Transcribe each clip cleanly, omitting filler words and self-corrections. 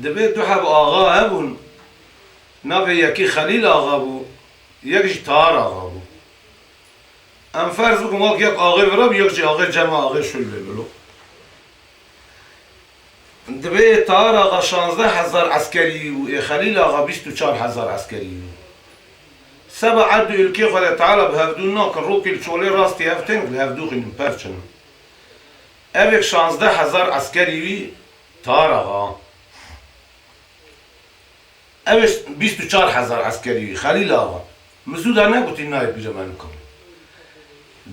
دبی دو حب آقا هبون ناوی یکی خلیل آقا بو یکیش تار آقا بو ام فرض بکن واقع یک آقای وراب یکیش آقای جمع آقای شل بلو دبی تار آقا 16,000 عسکری و خلیل آقا 24,000 عسکری و سبع عدو الکی خود تعالی بهفدون ناکن روکی الچولی راستی هفتین بهفدو خینم پرچن اوک 16,000 عسکری وی تار آقا اوش 24,000 عسکری وی خلیل آقا مسعود نگوتی نایب بیجا من کن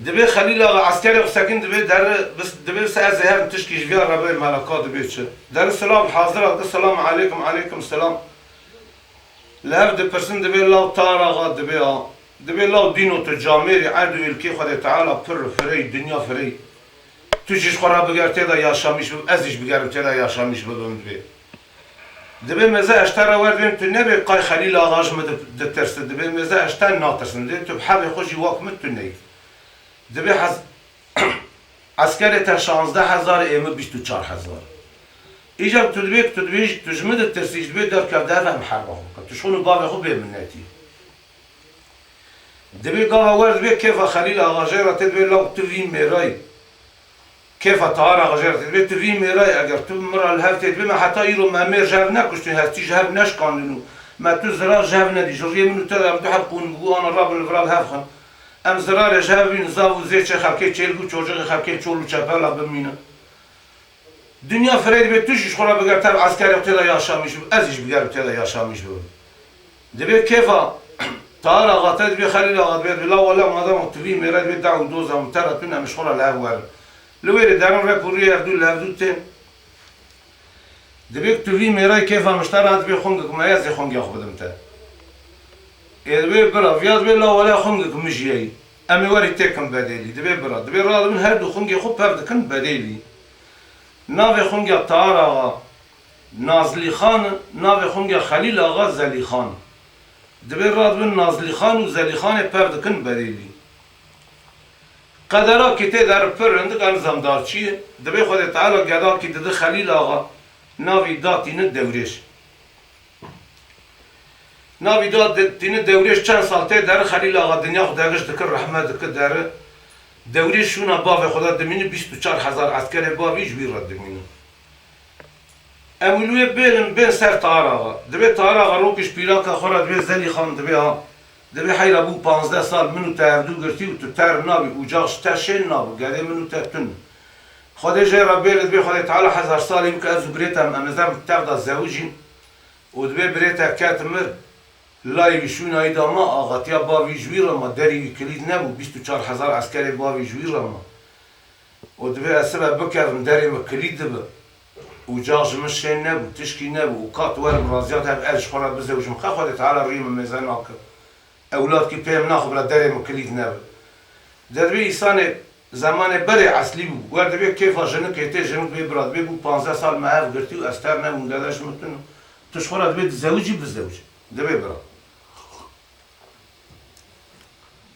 دبی خلیل آقا عسکری ساکن دبی در بس دبی سه زهر تشکیش ویا ربای ملکات دبی چه در سلام حاضر السلام علیکم علیکم السلام لهف دپرسن دبی لاو تار آقا دبی لاو دینو تو جامعی عدو الکی خود تعالی پر فری دنیا فری تو چیش خورا بگر تیدا یاشامیش بب ازیش بگرم تیدا یاشامیش ببم دبی مزه اشتر وردیم تو نبی قای خلیل آقاش مدترسه دبی مزه اشتر ناترسن دبی تو بحبی خوشی واکمت تو نید دبی عسکر تا 16,000 ایمه 24,000 ایجاب تو دبی تجمد ترسیش دبی در کفده هم حربه خود تشخونو بابی خود بیمنیتی دبی قاوا ورد بی کیف خلیل آقا جیرا تدبی لو توی میرای كيف طهارة غجرت البيت في ميراي اگر تو مرة الهفت بما حتى يرو ما مير جاب ناكش هستي جاب ناش قانونو ما تو زرار جاب ندي جوري منو تلا ام تحب قون بو انا راب الفرال هفخن ام زرار جاب نزاو زيت خلكي تشيلغو تشوجي خلكي تشولو تشابلا بمينا دنيا فريد بيت توش خورا بقر تبع عسكري تلا ياشاميش ازيش بقر تلا ياشاميش دبي كيف طهارة غاتد بي خليل غاتد لا ولا ما دام تو في ميراي بيت دعو دوزا مترا تنا مش خورا لا لوير دارن ركوري يردو لهدوتين دبيك توفي ميراي كيف مشترى دبي خونجك ما يزي خونج ياخذ متى دبي برا فياض بلا ولا خونجك مجيي امي وري تكم بديلي دبي برا دبي راد من هردو خونج يخو برد كن بديلي نافي خونج طارا نازلي خان نافي خونج خليل آغا زلي خان دبي راد من نازلي خان وزلي خان برد كن بديلي قدرا که تی در پرند انزام دار چیه دبی خود تعالی گدا که دد خلیل آقا ناوی داتین دورش ناوی داتین دورش چند سال تی در خلیل آقا دنیا خدایش دکر رحمت دکر در دورش شونا باو خدا دمینه 24,000 عسکر باویش بیرد دمینه امولوی بین سر تار آقا دبی تار آقا روکش پیراکا خورد دبی زلی خان دبی ها دبی حیرا بو 15 سال منو تهدو گرتی و تو تر نابی اوجاش تشین نابو گده منو تهتن خودی جای ربی دبی خودی تعالی 1000 سالی بک از بریتم امزم تفدا زوجین و دبی بریتا کت مر لای ویشون ایدا ما آغاتیا باوی جویر ما دری کلید نبو 24,000 عسکری باوی جویر ما و دبی اسبب بکردم دری ما کلید دبی اوجاش مشین نبو تشکی نبو و کات ورم رازیات هب ارش خورد بزوجم خودی تعالی ریم میزن آکر اولاد کی پیم ناخو برا درم کلید نبود دبی انسان زمان بری اصلی بود ورد بی کیف جنو کیته جنو بی براد بی بو 15 سال معاف گرتی و استر نمون داداش متن توش خورد بی زوجی بزوج دبی برا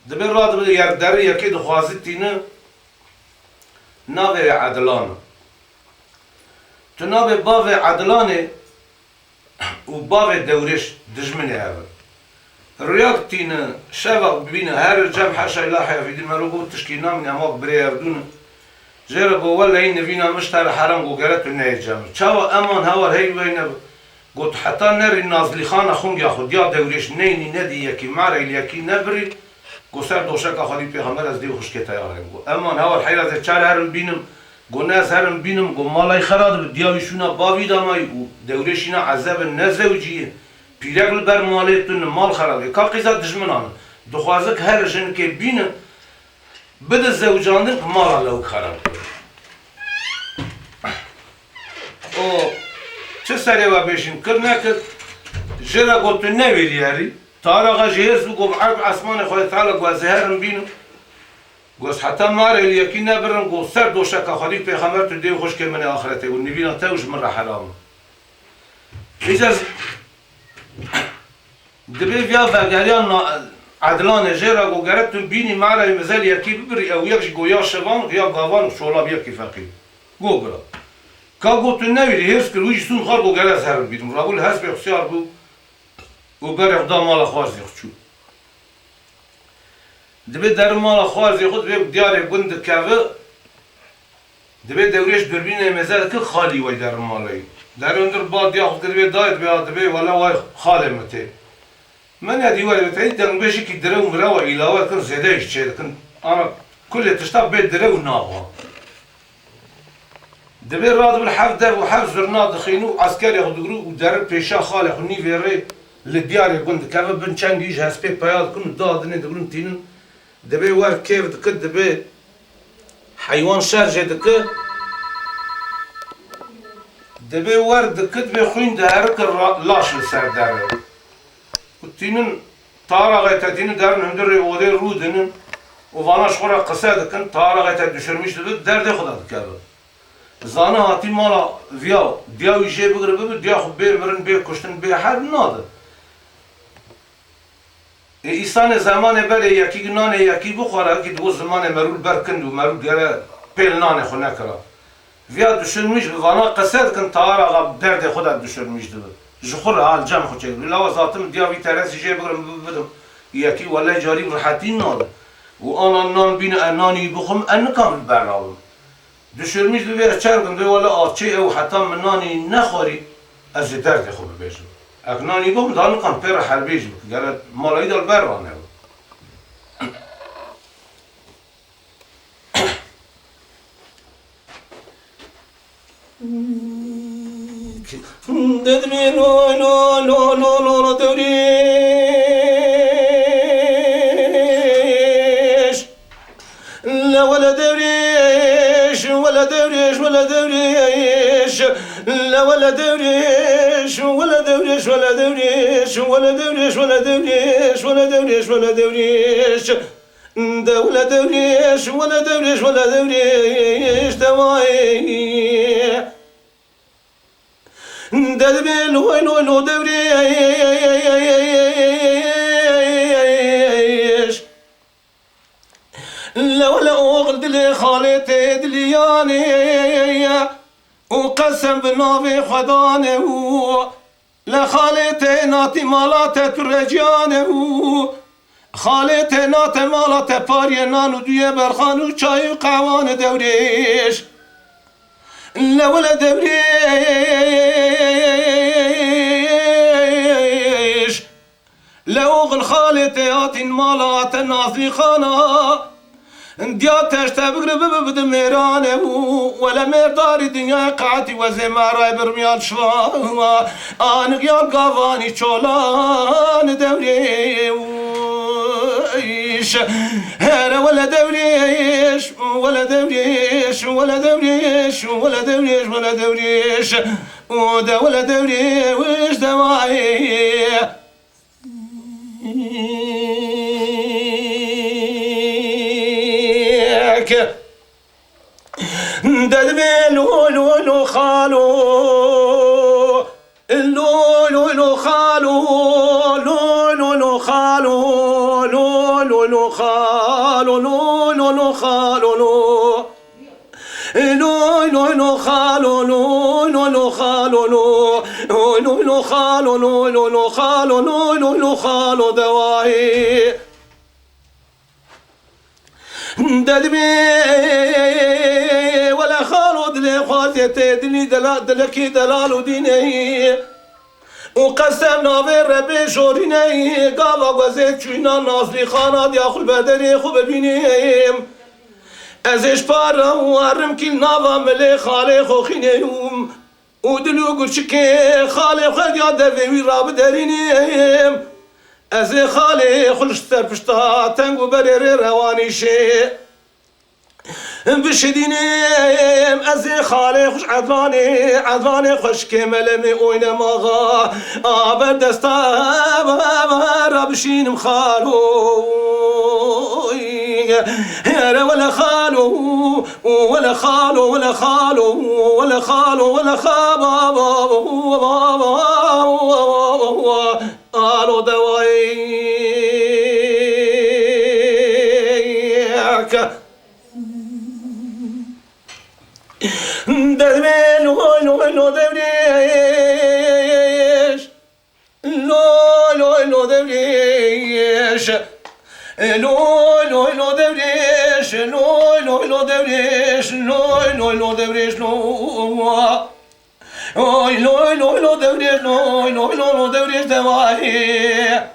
دبی راد بی یار دری یکی دخوازی تینه ناوی عدلان تو ناوی باوی عدلانه و باوی دورش دجمنه هوا رياضتين شباب ببينا هار الجام حاشا إلاحي في دي مروبو تشكينا من أماك بريا بدون جربوا ولا هين فينا مشترى حرام وقالت النهي الجام شاوا أمان هاور هاي وين قلت حتى نري النازلي خان أخون ياخد يا دوريش نيني ندي يكي معري يكي نبري قصر دوشك أخذي بيغمر أزدي وخشكتا يارين أمان هاور حيرا ذا چار هرم بينم قو ناس هرم بينم قو مالاي خراد بدياويشونا باوي داماي ودوريشنا عذاب النزوجيه پیرگل بر مالیتون مال خرابه که قیزا دشمنانه دخوازک هر جن که بینه بده زوجاندر که مال لوک خراب او چه سری و بیشین کرد نکرد جرا گوتو نویلی یاری تارا جهز بگو بعرب اسمان خواهد تعالی گو زهرم بینم گوست حتی ماره الیکی نبرم گو سر دوشک خواهدی پیغمبر تو دیو خوش که من آخرته و نبینا تاوش من را حرام ایجاز دبی ویا وگریان عدلان جرا گو گرت تو بینی معرای مزل یکی ببری او یکش گویا شوان یا گاوان شولا یکی فقی گو برا کا گوتن نویری هرس کرد ویش سون خار بو گره سر بیدم رابول هست به خسیار بو و گره خدا مال خوازی خود چو دبی در مال خوازی خود به دیار گند که دبی دوریش بربینه مزد که خالی وی در مالی در اندر با دیا خود دبی داید بیا دبی ولا وای خاله مته من هدی ولی بتایی دنگ بشی که دره و مرا و ایلاوه کن زده ایش چه کن انا كل تشتاب بيت دره وناغا دبي راد بالحف در وحف زرنا دخينو عسكري ياخدو ودار بيشا خالق ونيفيري للديار يقول كيف بنشانج يجي هسبي بياض كن دادني دبلون تين دبي وار كيف دك دبي حيوان شارجة دك دبي وار دك دبي خوين دهرك لاش لسر داره وتينن طارا غيتا تينن دارن هندر ودير رودنن وفاناش خورا قصه دكن طارا غيتا دشرمش دبي درد خدا دكابه زانه هاتی مالا ویا دیاوی جه بگره ببی دیا خود بیر مرن بیر کشتن بیر حرب ناده ایسان زمان بله یکی نانه یکی بخوره که دو زمان مرول برکند و مرول گره پیل نانه خو نکره ویا دشرمیش وانا قصد کن تارا غب درد خودت دشرمیش دبی جخور حال جمع خود چگه لوا ذاتم دیاوی ترسی جه بگرم بدم یکی والله جاری راحتی ناده و آن نان بین نانی بخم ان کامل برنامه دشرمیش دو بیره چرگم دو والا آچه او حتی من نانی نخوری از درد خوب بیشم اک نانی بخم دانو کم پر حربیش بک گره مالایی دال برانه ددمی لو لو لو لو لو دوریش لا ولا دوريش ولا دوريش ولا دوريش لا ولا دوريش ولا دوريش ولا دوريش ولا دوريش ولا دوريش ولا دوريش ولا دوريش ولا دوريش ولا دوريش ولا دوريش دواي ددبي لو لو لو دوريش لا ولا أغلد لي خالتي دلياني وقسم بنوفي خداني لا خالتي ناتي مالاتي ترجاني خالتي ناتي مالاتي باري نانو دوية برخان وشاي وقعوان دوريش لا ولا دوريش لا أغل خالتي آتي مالات ناصي خانا دياتش تبقر ببد ميرانه ولا مردار دنيا قعتي وزمارة برميان شفاها آن غيال قواني چولان دوريش هذا ولا دوريش ولا دوريش ولا دوريش ولا دوريش ولا دوريش ودا ولا دوريش دواعي ددبي لو لو لو خالو لو لو لو خالو لو لو لو خالو لو لو لو خالو لو لو لو خالو لو لو لو خالو لو لو خالو لو خالو لو خالو لو خالو دواهي ددبي ولا خالو دلي خواتي دلي دلكي دلالو ديني وقسمنا في ربي شوريني قاوا وزيت شوينا ناصري خانا دياخل بدري خو ببينيم ازش بارا وارم كل نافا ملي خالي خو خينيوم ودلو قرشكي خالي خد يا دفي راب درينيم ازي خالي خلش تربشتا تنقو بريري رواني شي بشدينيم ازي خالي خوش عدلاني خوش كملمي اوين ماغا آبر دستا رابشينم خالو ولا خالو ولا خالو ولا خالو ولا خالو ولا خالو قالوا دوايك ددمين لو دوريش لو دوريش لو دوريش لو دوريش لو دوريش لو دوريش لو دوريش دواهي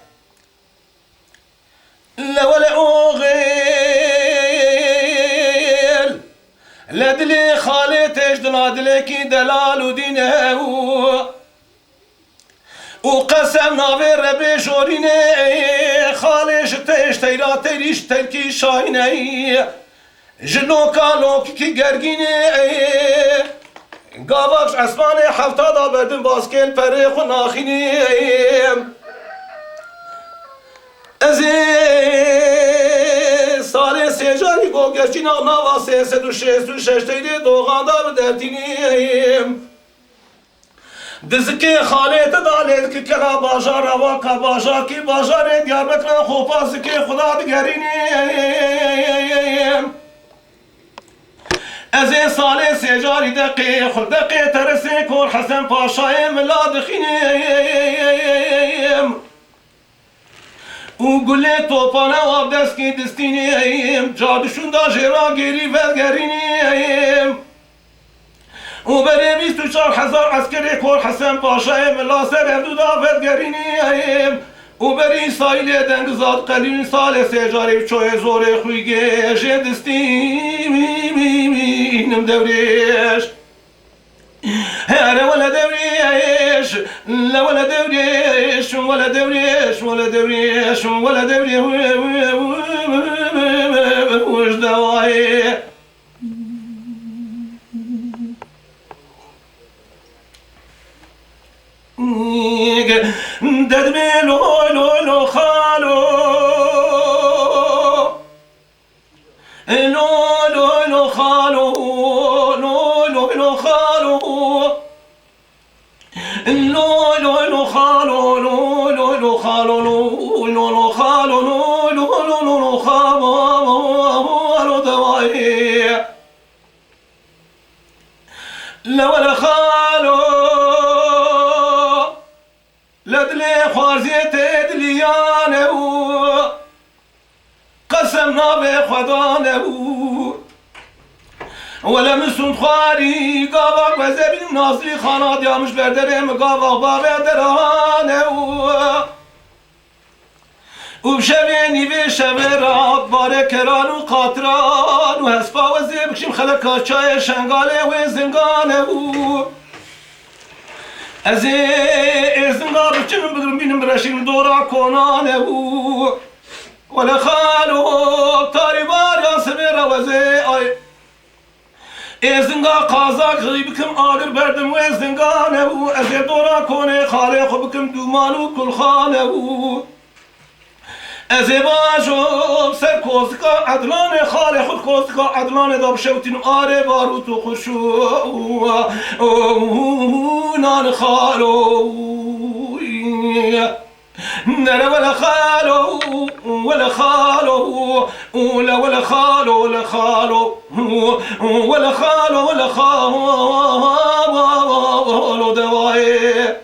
لا ولا أغيل لدلي خالتش دلادلكي دلال ودينه وقسم نافي ربي شوريني خالش تيش تيرا تيريش تركي شايني جنوكا لوكي جرگيني قاباكش عسماني حفتا دا بردن باسكيل بريخ وناخيني سال سجاری گو گشتین آنا و سه دو ششتیری دوغان دا بدرتینیم دزکی خالیت دالید که کلا باجار روا که باجار کی باجار دیار بکران خوپاس که خدا دگرینیم از این سال سجاری دقی خود دقی ترسی کور حسن پاشای ملادخینیم و گله توپانه آب دست کی دستینیم جادشون دا جرا گیری ولگرینیم و بره 24,000 عسکری کور حسن پاشای ملا سر اردو دا ولگرینیم و بری سایل دنگزاد قلیل سال سجاری چوی زور خویگه جدستیم دوریش هره ولا دوريش لا ولا دوريش ولا دوريش ولا دوريش ولا دوري وش دواي ددمي لو خالو لو خالو لو خالو لو خالو لو خالو لو خالو لو خالو دواي لا ولا خالو لدلي خوازيت دليانه قسمنا بخدانه ولا مسون خواری قاواق و زبین ناصری خانات یامش بردرم قاواق باقی درانه و بشوینی به شوه راد باره کران و قاطران و هسپا و زبکشیم خلقا چای شنگاله و زنگانه از زنگا بچنم بدرم بینم برشیم دورا کنانه ولا خالو تاری باریا سمیر وزی آی ازنگا قازاق غیبکم آگر بردم و ازنگانه و از دورا کنه خاله خوبکم دومانو کل خانه و از باشم سر کوزکا عدلان خاله خود کوزکا عدلان داب شوتین آره بارو تو خوشو نان خالو نرى ولا خالو ولا خالو ولا خالو ولا خالو ولا خالو ولا خالو دواي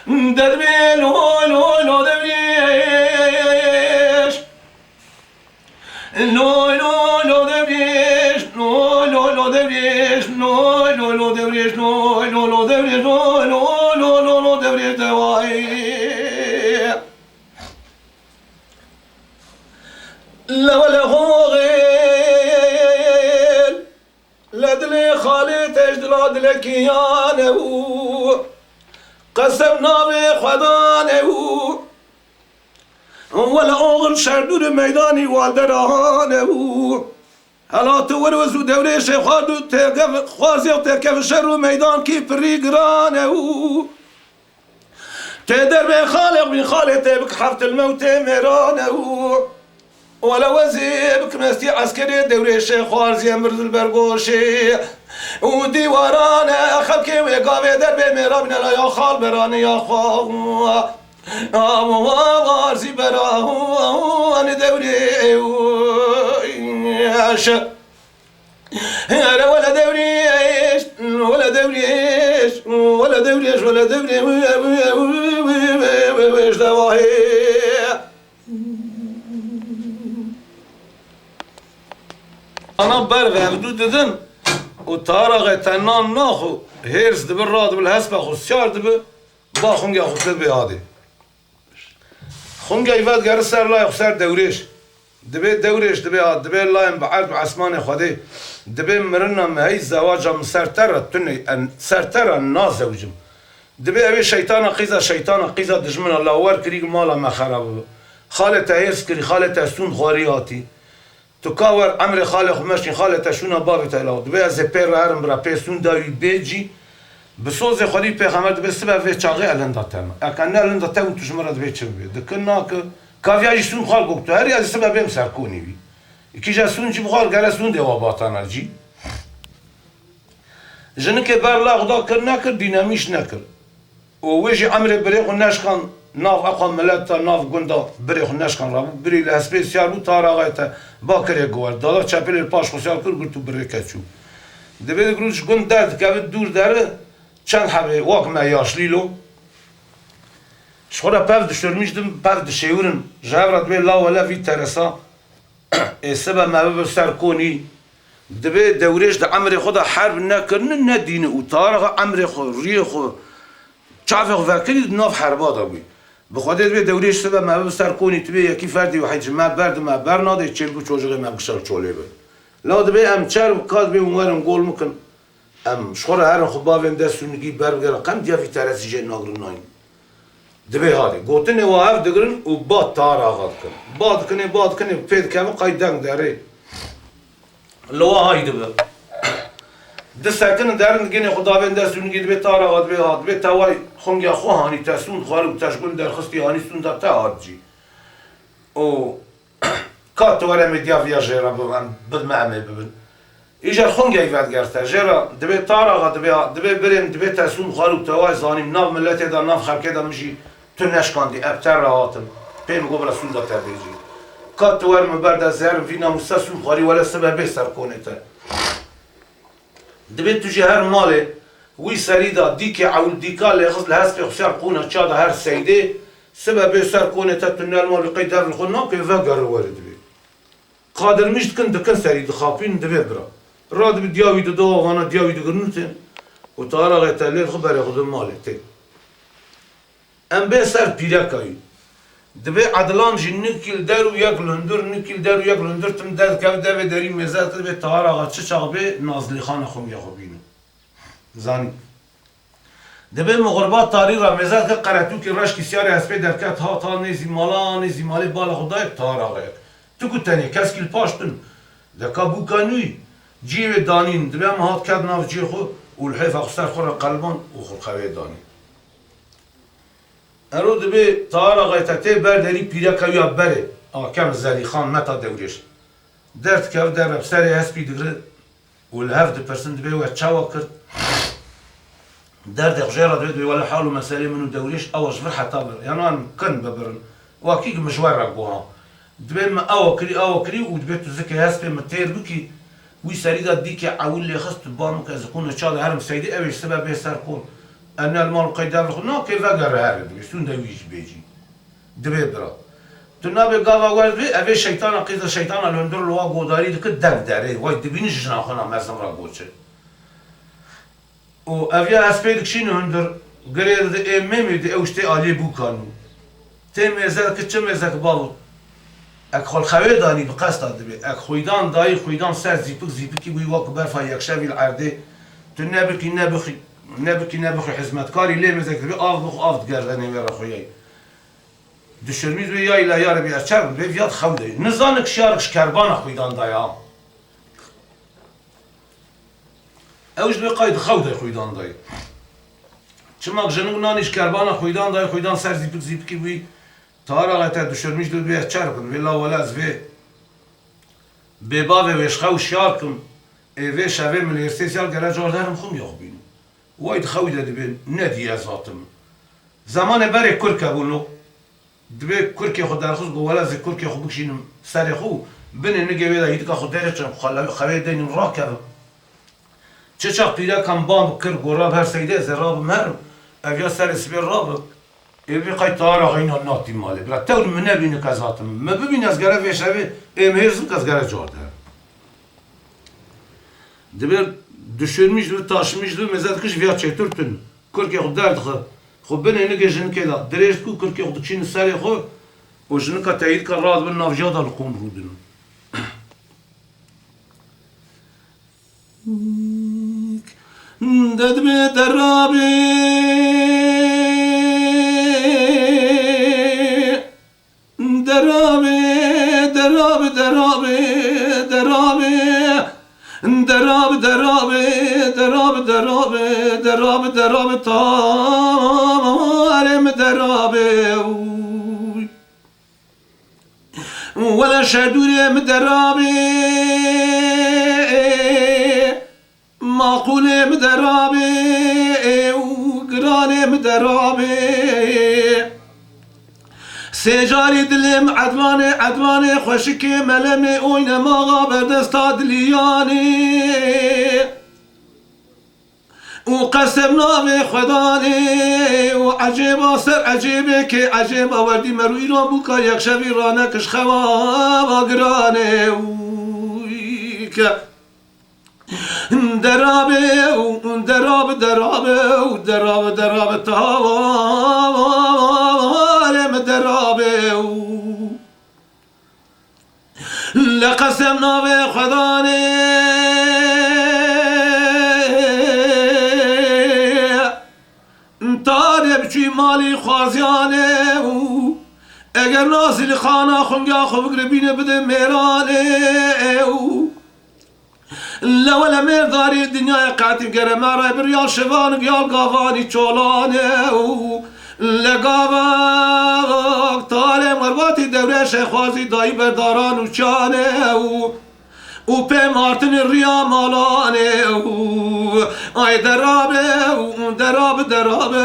دربي لو دبيش لو دبيش لو دبيش لو دبيش لو دبيش لو دبيش دواي لا ولا غوغيل لدلي خالي تجدلاد لكيانه قسمنا بخدانه ولا أغل شردور ميداني والدرانه هلا تورز ودوري شيخادو تقف خوازي وتكف شر ميدان كيف ريقرانه تدر بخالق من خالتك حفت الموت ميرانه ولا وزيبك مستي عسكري دوري شيخ خوازي مرز البرغوشي وديوارانه خلقي ويقاوي دربي ميرابنا لا يا خال براني يا خال وارزي براه أنا دوري أنا ولا دوريش ولا دوريش ولا دوريش ولا دوريش دواهي أنا برغي بدو ددن وطارغ تنان ناخو هيرس دبر راد بالهسبة خو سيار دبر با خونگا خود دبر هادي خونگا يفاد قرر سر لا يخسر دوريش دبي دوريش دبي لاين بعرض بعسمان خدي دبي مرنا مهي زواجا من سرتر تني ان سرتر نازوجم دبي ابي شيطان قيزا دجمن الله ور كريق مالا ما خرب خالة هيرس كري خالة سون خورياتي تكاور عمري خالق ماشي خالة شونا بابي تلاو دبي از بير هرم برا بيسون داوي بيجي بسوز خدي پیغمبر دبي سبب في چاغي الندا تم اكن الندا تم تجمرد بي چبي دكنا كافياجي سون خالق تو هر از سبب هم سركوني بي كي جا سون جي بخال قال سون دي واباتنا جي جنك برلا غدا كنا كر ديناميش نكر ووجي عمري بريق ناشخان ناف اقوى ملتا ناف گندا بريخ ناشخان رابو بري لهسبي سيارو تاراغايتا باكري گوار دادا چپل الپاش خوشیار کر گرتو بره کچو دبید گروش گند درد که دور داره چند حبه واق ما یاشلیلو شخورا پف دشترمیشدم پف دشیورن جهورت بی لا ولا وی ترسا سبا ما بسر کنی دبید دوریش ده عمر خدا حرب نکرن ندینه و تارغ عمر خو ری خو چافق وکلی ناف حربا دا بی بخاطر به دوریش سبب ما بسر کنی تو یکی فردی و حج ما برد ما برناده چل بو چوجقی ما بکشل چوله به لا دبی ام چر و کاد به اونورم گول مکن ام شخور هر خبابم دستونگی برگر قم دیا فی ترسی جن ناگر ناین دبی هادی گوتن و هف دگرن و باد تار آغاد کن باد کنه پید کم قایدنگ داره لوا های دبی دستکن درن گنی خداوند دستونگی دبی تار آغاد به هاد به توای خونگی خوهانی تسون خارم تشکن در خستی هانی سون تا هاد جی او کات ورم دیا ویا جرا بد معمل ببن ایجا خونگی واد گرفته جرا دبی تار آغاد دبی بریم دبی تسون خارم توای زانیم ناف ملت دا ناف خلق دا مشی تو نشکاندی ابتر راهاتم پیم گوبر سون دا تردیجی کات ورم برد زرم فینا مستسون خاری ولا سبب سر کنه تا دبی تو جهر ماله وی سریدا دیک عول دیکا لخص لهست خسر قونه چاد هر سیده سبب سر کنه تا تنال مال قید در الخنا که وگر ورد بی قادر مشت کن دکن سرید خاپین دبی برا راد بی دیاوی دو وانا دیاوی دو گرنوتن و تارا غتالیل خبر خود ماله تی ام به سر پیرکایی دبی عدلان جی نکیل در و یک لندر تم در که در داری مزد دبی تارا غا چه چاق بی نازلی خان خوم یا خوبینو زانی دبی مغربات تاری را مزد که قراتو که رش کسیار اسپی درکت ها تا نیزی مالی بالا خدای تارا غیر تو کتنی کس کل پاشتن دکا بوکانوی جیو دانین دبی هم هات کد ناف جی خو والحيف اخسر خور قلبان وخور خوي داني ارو دبي طارا غيتتي بردري بيركا يا بري كم زلي خان متى دوريش درت كاف در بسري هسبي دغري والهاف دي برسنت دبي وتشاوكر درد غجيره دبي ولا حاولوا مسالي منو دوريش او جبر حتى بر يعني انا كن ببرن واكيك مشوار رقوها دبي ما اوكري ودبي تزكي هسبي متير بكي وی سریدا دیگه عولی خست بانو که از خونه چاد هرم سیدی اوش سبب بهتر کن ان المال قیدر خود نه که وگر هر دیگه سون دویش بیجی دبی برا تو نبی گاوا ورد بی اوش شیطان قیدا شیطان لندر لوا گوداری دیگه دگ داره وای دبینش جنا خونه مرسم را گوچه و اویا اسپید کشین هندر گرید اممی دی اوشتی عالی بو کانو تیم ازل که چه مزک باو اک خال خوی دانی بقصد دبی اک خویدان دای خویدان سر زیپکی بوی واق برفا یک شوی العرده تو نبخی حزمتکاری لی مزک دبی آف گردنی ورا خویی دشرمیز بی یا الهی ربی اچر بی ویاد خوده نزانک شیارکش کربان خویدان دایا اوش بی قاید خوده خویدان دای چماک جنوب نانیش کربان خویدان دای خویدان سر زیپکی بوی تارا غتا دشرمیش دو بیا چرکن ویلا ولاز وی ببا ویش خو شیارکن وی شوی ملیرسی سیال گره جاردارم خون یا خوبینو واید خوی دادی بین ندی ازاتم زمان بره کرکه بونو دبی کرکی خود درخوز گو ولاز کرکی خود بکشینم سر خو بنه نگه ویده که خود دیره چند خواه دینیم را کرد چه چاق پیدا کم بام بکر گراب هر سیده زراب مرم اویا سر سبیر راب ایوی قای تارا غینا ناتی ماله برا تور منه بینه کزاتم ما ببین از گره ویشوی امهرزم که از گره جارده دبیر düşürmüş ve taşımış ve mezat kış veya çetirtün. Kırk ya kudar dıkı. Xo ben ene gejin kela. Direş ku kırk ya kudçin sari xo. O jini ka teyit ka rad bin navjada lukum rudun. Dedme derabi derabi derabi derabi derabi دراب دراب دراب دراب دراب دراب تارم دراب ولا شدورم دراب معقولم دراب وقرانم دراب سجاری دلم عدوانه خوشک ملم اوین ماغا بردستا دلیانه و قسم نام خدانه و عجیبا سر عجیبه که عجیب آوردی مرو ایران بوکا یک شبی رانکش خواه گرانه درابه دراب دراب دراب دراب تاوارم درابه لقسم نام خدانه طالب چی مالی خوازیانه اگر نازل خانه خونگا خوبگر بینه بده میرانه لولا مرداری دنیای قاتم گره مرای بریال شوان گیال گاوانی چولانه لگاوک تاله مرواتی دوره شیخوازی دایی برداران و چانه و پی مارتن ریا مالانه آی درابه درابه درابه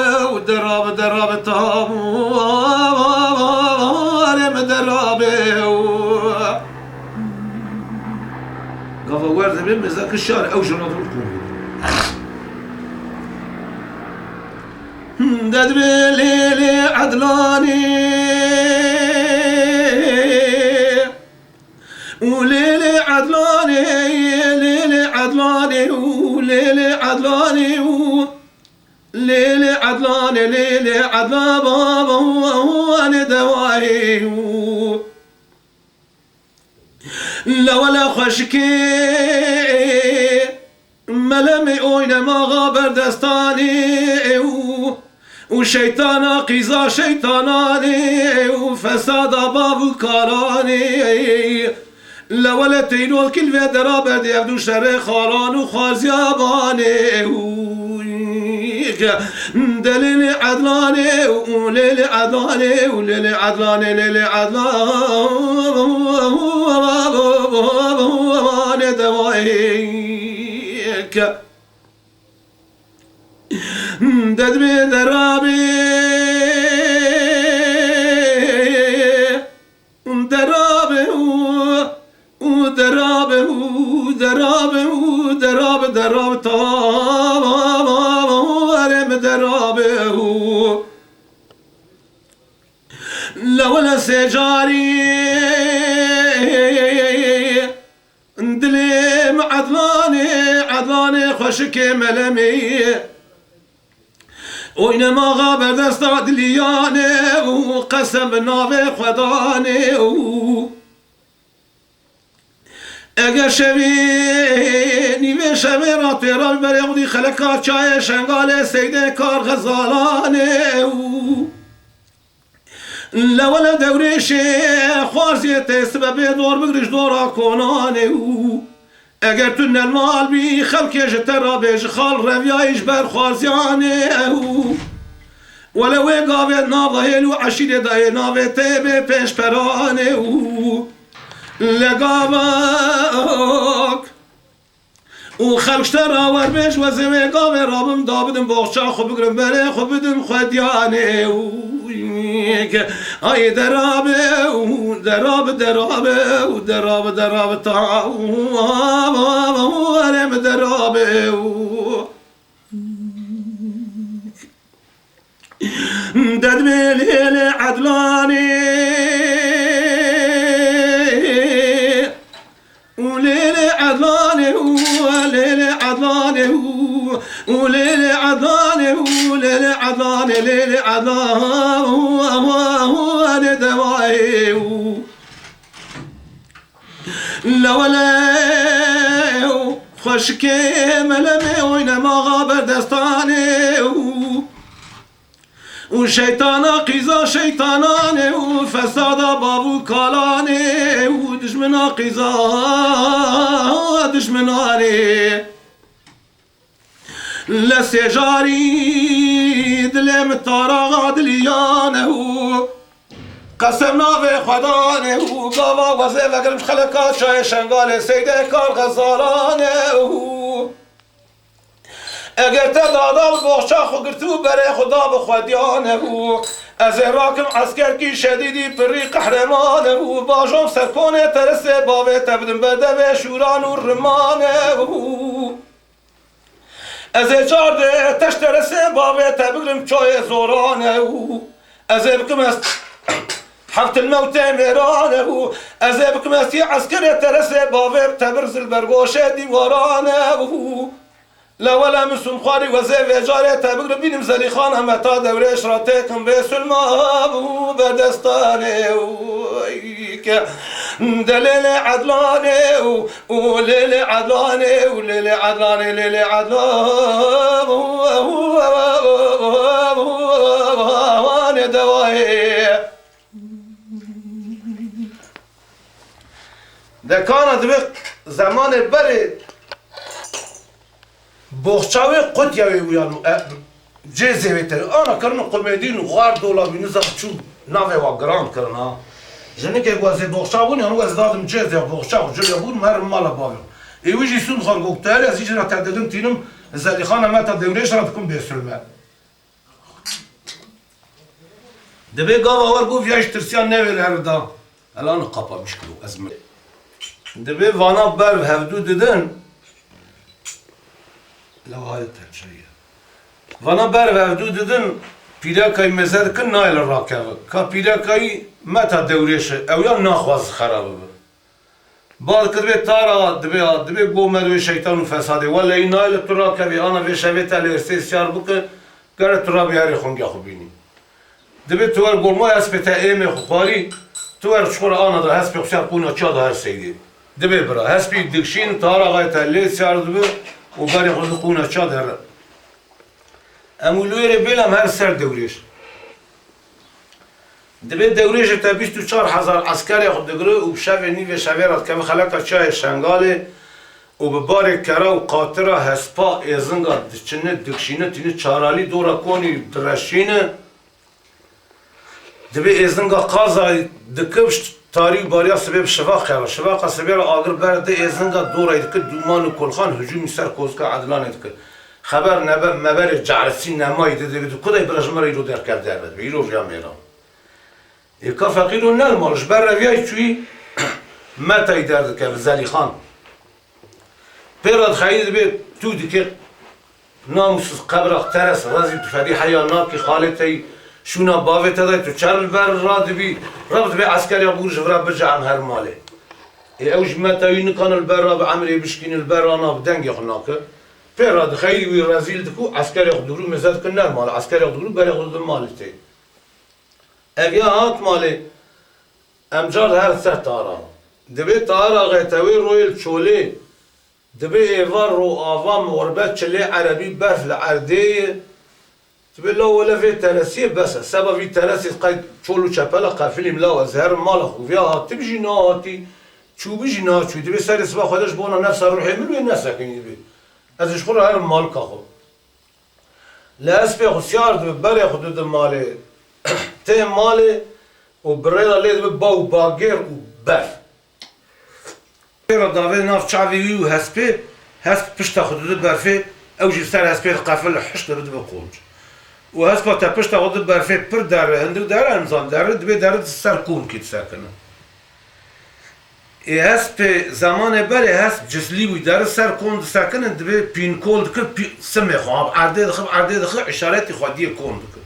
درابه درابه تامارم درابه قفا ورده بیم مزاک الشارع او جنات القوم داد بليلي عدلاني وليلي عدلاني ليلي عدلاني وليلي عدلاني ليلي عدلاني ليلي عدلا بابا وانا دواهي لا ولا خشكي ملمي اوين ما غابر دستاني وشيطانا قيزا شيطاناني وفساد بابو كاراني لا ولا تينو الكل في درابة دي يبدو شر خالان وخازياباني دليلي عدلاني وليلي عدلاني وليلي عدلاني ليلي عدلاني دوايك دد بدرابي درابي ودرابي ودرابي ودرابي درابي طارم درابي لولا سجاري دليم عدلاني خشك ملمي وإنما غاب دستا دلياني وقسم بنافي خداني اگر شوی نیوه شوی را تیران بریغدی خلکا چای شنگال سیده کار غزالانه لولا دورش خوارزیت سبب دور بگرش دورا کنانه اگر تو نلمال بی خلکش ترا بیش خال رویایش بر خوارزیانه ولو قابل نابهلو عشیر دای نابه تیبه پیش پرانه لقابك و خلقشتر آور بیش و زمه گاوه رابم دابدم باخچا خوب بگرم بره خوب بدم خودیانه آی درابه درابه درابه درابه درابه تا ورم درابه دد بلیل عدلانی وليل عضلاني وليل عضلاني وليل عضلاني وليل عضلاني ليل عضلاني دواي لا ولا خشكي ملمي وينما غابر دستاني وشيطانا قيزا شيطاناني وفسادا بابو كالاني ودشمنا قيزا دشمناني لسجاري دلم الطارا دليانه قسمنا في خدانه وبابا وزي فكر خلقات شاي شنغالي سيدي كار غزالانه اگر تدادا بخشا خو گرتو برای خدا بخودیانه بو از راکم عسکر کی شدیدی پری قهرمانه بو باجم سرکونه ترسه باوه تبدن برده و شوران و رمانه بو از جارده تش ترسه باوه تبگرم چای زورانه بو از بکم است حفت الموت میرانه بو از بکم است عسکر ترسه باوه تبرز البرگوشه دیوارانه بو لا ولا مسلم خاري وزي جاري تبقر بينم زليخان هم تا دوريش راتيكم بسلمى بدستاني ويك دليل عدلاني وليل عدلاني وليل عدلاني ليل عدلاني دواي ده كانت بق زمان البرد بوخچاوی قطیاوی ویانو جزه ویتر آنا کرنو قمدین غار دولا بینزا چو ناوی و گران کرنا جنه که گوزه بوخچاوی آنو گوزه دادم جزه بوخچاو جلیا بود مرم مالا بایم ایویجی سون خان گوکتاری از ایجرا ترددم تینم زدی خانه ما تا دوریش را تکم بیسلمه دبی گاوا ور گو ویاش ترسیان نویل هردا الان قاپا مشکلو ازمه دبی وانا بر هفدو ددن لوهاي ترشيه وانا برودو ددن پیراکای مزد کن نایل راکه کا پیراکای متا دوریش او یا ناخواز خرابه بعد کدوی تارا دبی گومدوی شیطان و فساده ولی این نایل تراکه بی آنا وی شوی تلی سیار بکن گره ترا بیاری خونگه خوبینی دبی توار گرمای هسپی تا ایم خوخواری توار چخور آنا دا هسپی خسیار قونا چا دا هر سیدی دبی برا هسپی دکشین تارا غای تلی سیار دبی و باری خود قونا چا در امولوی بیلم هر سر دوریش دبی دوریش تا 24,000 عسکری خود دگره و بشوی نیوی شوی راد که خلقا چای شنگاله و بباری کرا و قاطره هسپا ایزنگا دچنه دکشینه تینه چارالی دورا کنی درشینه دبی ایزنگا قازا دکبش تاریخ باریا سبب شواق خیره شواق سبب آگر برده ایزنگا دورای دکه دومان و کلخان هجومی سر کوزکا عدلانه دکه خبر نبه مبر جعرسی نمایی دیده بیدو کدای برشماری رو در کرده بید بیرو بیا میرم ایکا فقیرو نلمالش بر رویای چوی متای درده که زلی خان پیراد خیلی بید تو دیگه ناموسوس قبرق ترس رازی تو فدی حیانا که خالتی شونا باوی تدای تو چرل بر راد بی رابط بی عسکری بورج ورا بجعن هر ماله اوش متای نکان البر را به عمری بشکین البر رانا بدنگی خناکه پیراد خیلی وی رزیل دکو عسکری خودرو مزد کن نرمال عسکری خودرو برای خود مالتی اگه هات مالی امجار هر سه تارا دبی تارا غیتوی رویل چوله دبی ایوار رو آوام غربت چلی عربی برف لعرده دبی لا ولا في ترسيه بس سبب في ترسيه قايد چولو چپلا قافلی ملا زهر مال خویا هات بيجي ناتي شو بيجي نات شو دبي سر اسبا خودش بونا نفس روح يملو نسكني دبي ازش خور هر مال كاخو لا اسبي خسيار دبي بري خدود مالي تي مالي وبريلا لي دبي باو باغير وبر داوي ناف چاوي و هسبي هست پشت خود برفه او جی سر هست پیر قفل حشت بده بقولج و هست که تا پشت خود برفه پر در هندو در انزان در دبی در سر کون کیت سکنه هست به زمان بله هست جسلی بوی در سر کون سکنه دبی پین کول دکر سمه خواب عرده دخل اشارتی خودی کون دکر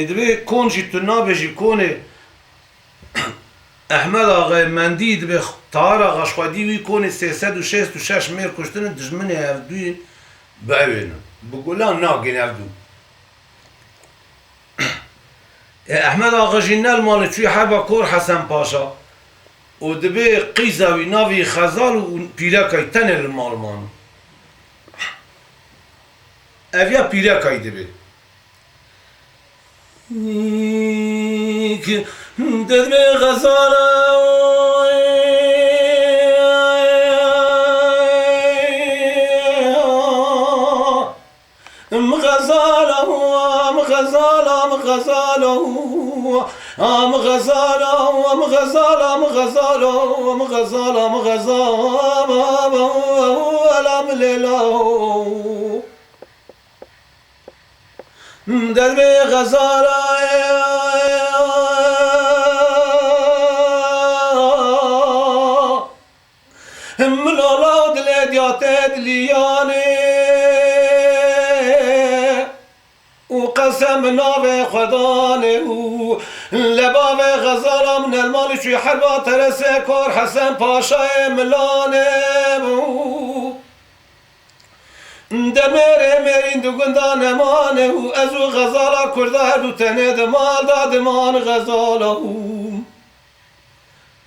دبی کون جی تنا بجی کونه احمد آقای مندی دبی تار آقاش خودی وی کونه 366 میر کشتن دجمن هفدوی باوینه بگولان ناگین هفدو احمد آقا جینال مال توی حرب کور حسن پاشا و دبی قیزاوی ناوی خزال و پیرکای تنه المال مانو اویا پیرکای دبی دبی غزال دربي غزالة ملولاد لدياتي دلياني وقسمنا بخداني لباب غزالة من المال شي حربة ترسي كور حسن باشا ملاني دمر مرین دو گندان مانه و از او غزالا کرده دو تنه دمال داد مان غزالا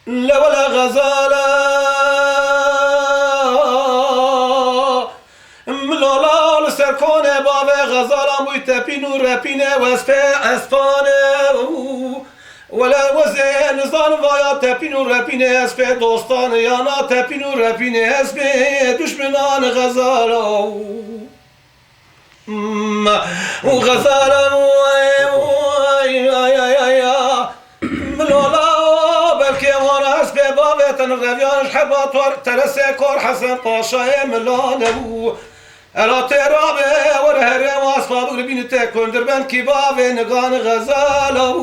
لولا غزالا ملالا سرکانه باب غزالا موی تپین و رپینه و اسپانه ولا وزن نزان ويا تبين وربين اسبي دوستان يانا تبين وربين اسبي دشمنان غزالة وغزالة ملولا بلكي وانا اسبي بابتن غفيان الحبات ترسي كور حسن باشا ملانه الا ترابه ورهره واسباب قلبين تكون دربان كبابه نقان غزاله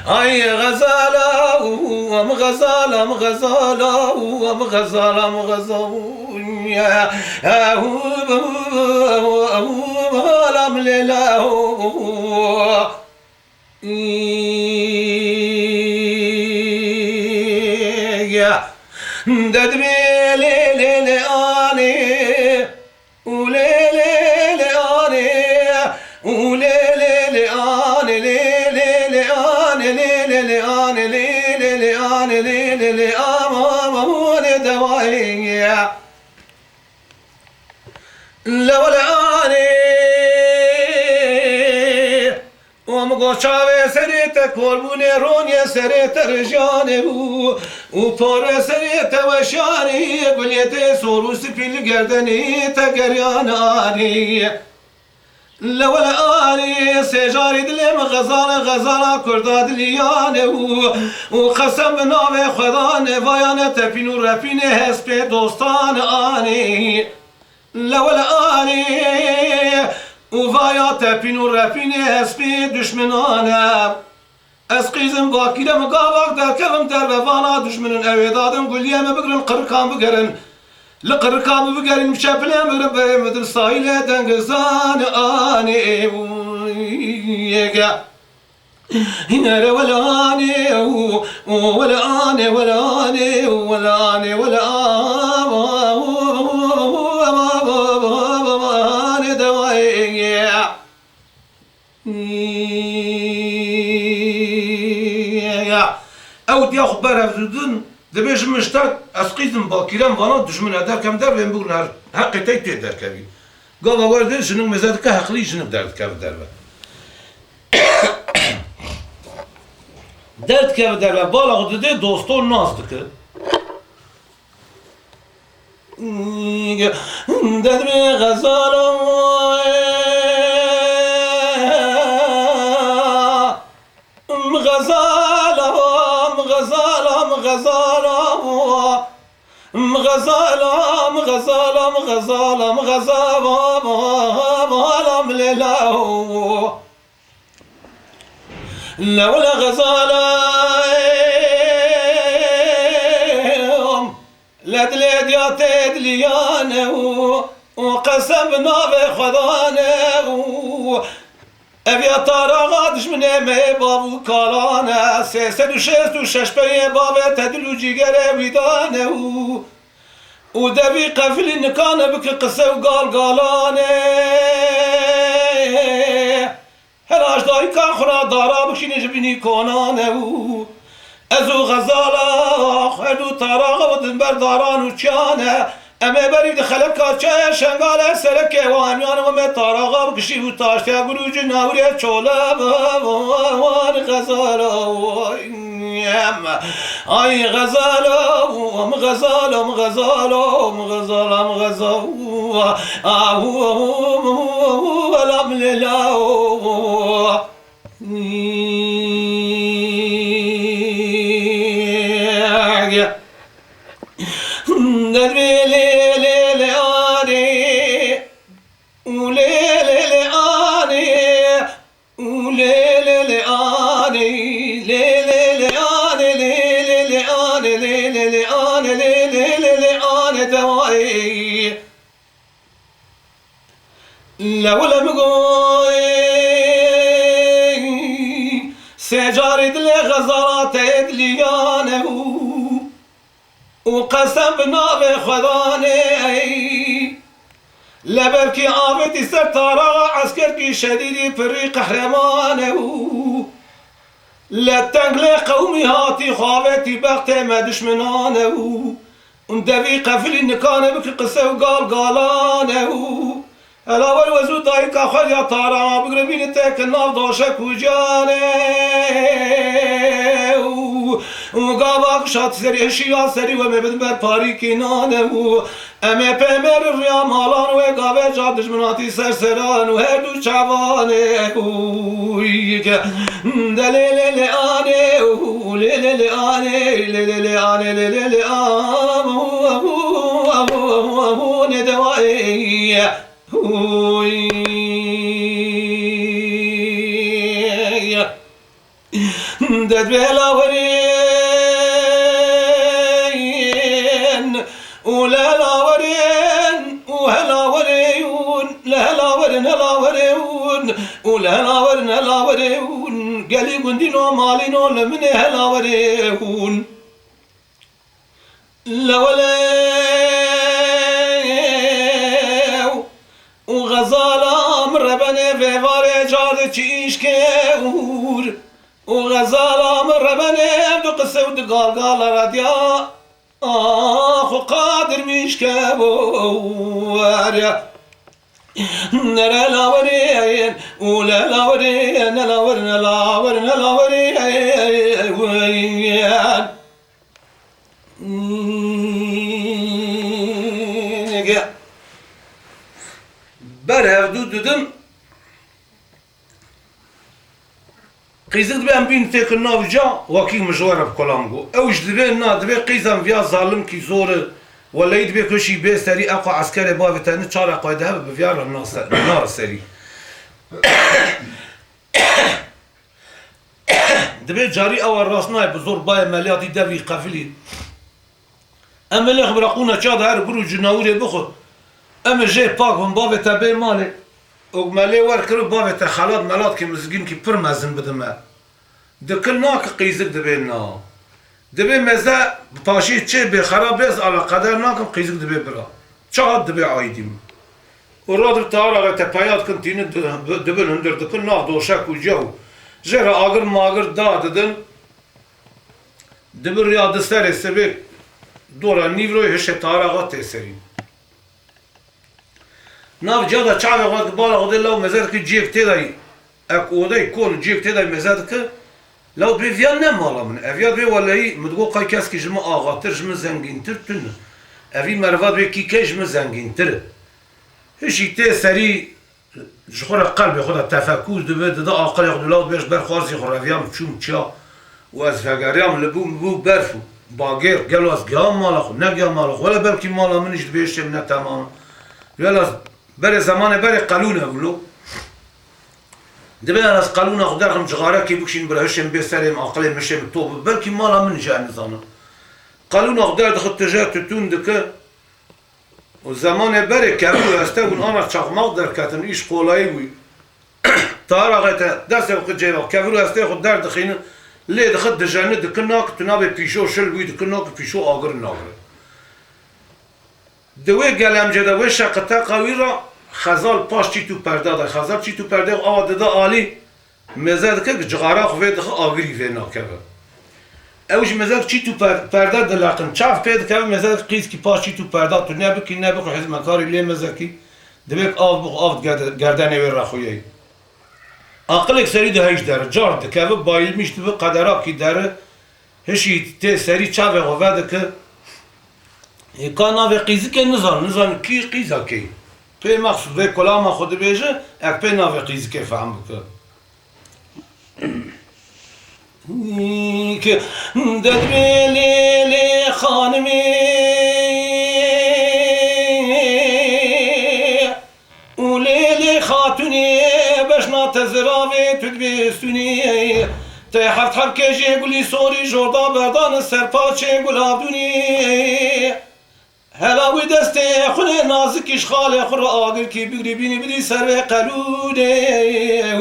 اي غزاله ام غزاله ام غزاله ام غزاله ام غزاله يا ام لله يا ددمي چاوه سریت کلبونه رونی سریت رجانه و پاره سریت وشانی گلیت سوروس پیل گردنی تگریان آنی لول آنی سجاری دلم غزال کرده دلیانه و قسم نام خدا نوایان تپین و رپین هسپ دوستان آنی لول آنی وفايا تبين ورابين اسبي دشمنانا اسقيزم باكيرم قابق در كلم در بفانا دشمنن اويدادم قل يا ما بقرن قرقام بقرن لقرقام بقرن مشابلم بقرن مدر سايلة دنقزان آني يقع هنا ولاني ولاني ولاني ولاني ولاني او دي اخبار افزودن دبيش مشتاق اسقيتم باكيران وانا دشمن ادر كم در بين بقول حق تيت در كبي قال ورد شنو مزادك حقلي شنو درت كف در درت كف در بالا دده دوستون ناستك ددمي غزالة غزالا مغزالا مغزالا مغزالا مغزالا مليلاو لولا غزالا لدليد يا تدليانه وقسمنا بخدانه افيا تارا غادش من امي بابو كالانا سيسد وشيست وششبه بابا تدلو جيجره ويدانه ودبي قفل نكان بك قصه وقال قالانه هلاش داي كاخرا دارا بكشي نجبني كونانه ازو غزالا خدو تارا غودن برداران وچانه اما برید خلق چه شنگال سرک وانیان و می تارا بکشی و تاشتی گروج نوری چولا وان غزالا ای غزالا غزالا غزالا غزالا غزالا ولم لله لولا مقوي سجاري دل غزارات دليانه وقسم بناب خداني لبركي عابدي ستارا عسكر كي شديدي فري قهرمانه لا تنقل قومي هاتي خاوتي بختي ما دشمنانه وندبي قفل نكان بك قصه وقال قالانه هلا والوزو دايك اخذ يا طارا بقربين تاك النار دوشك وجاني وقابك شات سري اشياء سري وما بدبر باريكي نانه اما بمر الريا مالان وقابه جادش مناتي سرسران وهدو شعبانه دليل لآني ليل لآني ليل لآني ليل لآني ندوائي دد بلاورين ولا لاورين وهلا وريون لا لاورين هلا وريون ولا لاورين هلا وريون قالي قندينو مالينو لمني هلا وريون لا ولا وغزالا مربني في فاري جاد تشيش كور وغزالا مربني بدو قصة ودقال قال راديا آخو قادر مش كابوريا نرى لاورين ولا لاورين لاورين لاورين لاورين بره دو ددم قيزد بهم بين تيك النافجا وكي مجوره بكلامغو اوش دبي نا دبي قيزم فيا ظالم كي زور ولا يدبي كشي بي سري اقو عسكري بافتاني تشار قايده بفيار الناس نار سري دبي جاري اول راسنا بزور باي ملياتي دبي قفلي اما اللي خبرقونا تشاد هر برو جناوري بخو اما جي باك من بابتا بي مالي ومالي وركرو بابتا خالات مالات كي مزقين كي برمزن بدما دكل ناك قيزك دبينا دبي مزا باشي تشي بخرابيز على قدر ناكم قيزك دبي برا تشاد دبي عايديم وراد تارا تبايات كنتين دبن هندر دكل ناك دوشك وجو جرا اگر ماگر داددن دبي رياض سري سبيك دورا نيفروي هش تارا غات سري ناف جادا چاوه غاد بالا غد لو مزاد که جیک تدای اك اودای کون جیک تدای مزاد که لو بيفيان نمالا من افياد بي ولاهي مدقو قاي كاسكي جمع آغاتر جمع زنگين تر تن افي مرواد بي كي جمع زنگين تر هشي تي سري جخور قلبي خدا تفكوز دبي دا آقل يخدو لو بيش برخوارزي خور افيام چوم چا و از فگريام لبو مبو برفو باگر گلو از گام مالا خود نگام مالا خود ولی بلکی مالا منش بیشتم نه تمام ولی از بر زمان بر قلونه ولو دبیر از قلونه خود درخم جغاره کی بکشین برایشم بسرم عقل مشم تو بلکی مالا من جان زانم قلونه خود در خود تجارت تون دکه و زمان بر کبیر است اون آمد چخماق در کتن ایش قولایی بوی تارغت دست خود جیب کبیر است خود در دخین لی دخد دجانه دکناک تناب پیشو شل بوی دکناک پیشو آگر ناگر دوی گلم جدا و شقتا قوی را خزال پاش چی تو پرده ده خزال چی تو پرده آده ده عالی مزد که جغاره خوی دخ آگری وی ناکه اوش مزد چی تو پرده دلقن چاف پید که مزد قیز کی پاش چی تو پرده تو نبکی نبکو حزم کاری لی مزکی دبک آف گردنه وی را خویی عقل سری ده هیچ داره جار ده که بایل میشت به قدرها کی داره هشی ته سری چاوه غوده که کانا و قیزی که نزان کی قیزا کی پی مقصود و کلام خود بیجه اک پی ناو قیزی که فهم بکن که دد لیلی خانمی و لیلی خاتونی بشنا تزراوی تدبیستونی تی هفت هر کجی گلی سوری جوردا بردان سرپاچه گلابدونی هلاوی دسته خونه نازکیش خاله خور آگر کی بگری بینی بری سر قلوده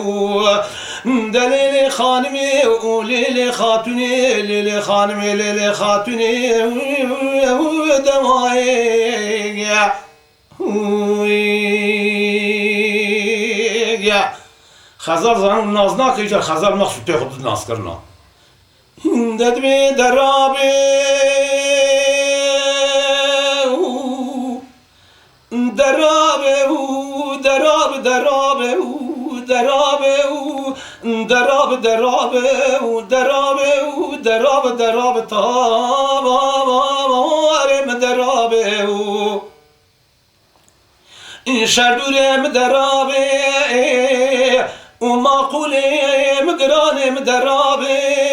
دلیل خانمی و لیل خاتونی لیل خانمی لیل خاتونی دمایی خزار زنم ناز نکیجا خزار مخصوص خود ناز کرنا ددمی درابی دراب تابارم درابه این شردورم درابه و معقولم گرانم درابه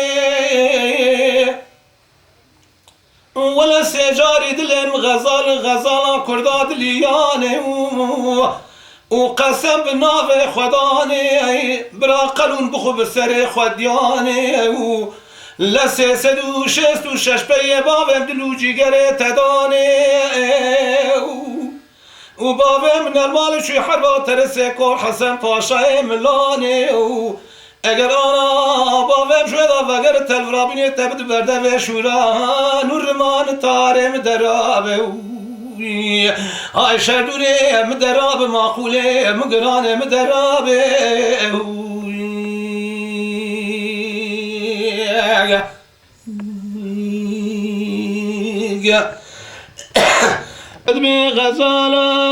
ولا سجاري دلم غزال كرداد لياني وقسم بناف خداني برا قلون بخو بسر خدياني لسه شست و شش پی بابم دلو جیگر تداني و بابم من المال شوی حربا ترسه کار حسن پاشای ملاني اگر آنا بابم شویدا وگر تلورابینی تبد برده و شورا نورمان تارم درابه های شردوره مدراب معقوله مگرانه مدرابه ادمی غزاله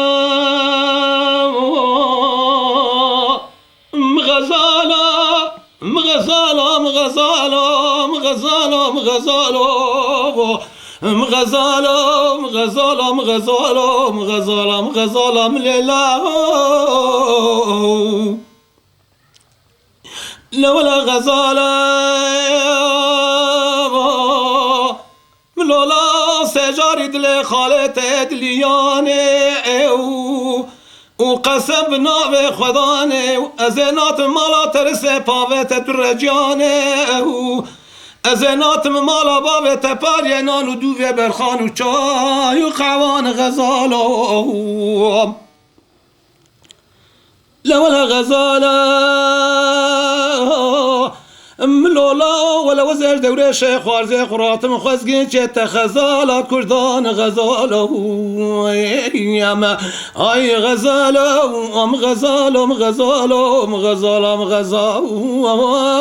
مغزالم لله لولا غزالة لولا سجاري دل خالته دلياني وقسم بناو خداني وازنات مالا ترسه پاوته درجاني ازنات مالا بابته پارینان و دوه برخان و چای و خوان غزالو لولا غزاله ملولا ولا وزر دوره شيخ وارزي خراتم خزقين جت خزاله كردان غزاله ياما اي غزاله ام غزاله ام غزاله ام غزاله ام غزاله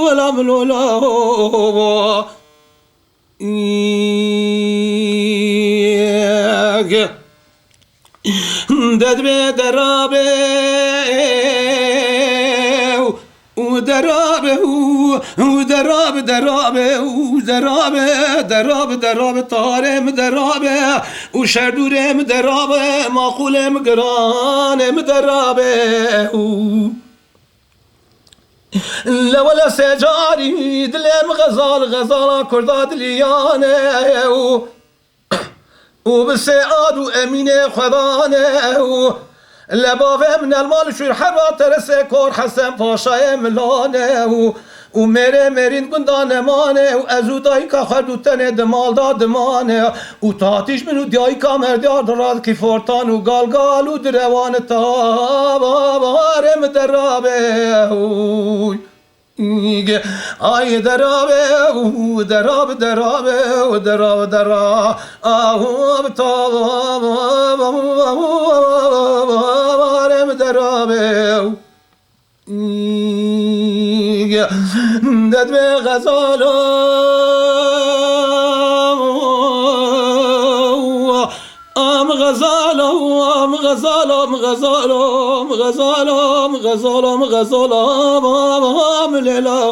ولا ملولا دد بدرابه درابه تارم درابه و شردورم درابه معقولم گرانم درابه لولا سجاري دلم غزال كردا دليانه وبسعاد وأمينة خدانه لبابه من المال شو الحرة ترسي كور حسن باشا ملانه ومره مرين قندان مانه وازو دايكا خدو تنه دمال دا دمانه وتاتيش منو دايكا مردار دراد كفورتان وقال ودروان تابارم درابه ay derabe derabe derabe derabe dera ahum tavarem derabe dedme gazalo am غزالة am غزالة am غزالة am غزالة am غزالة am غزالة am ليلى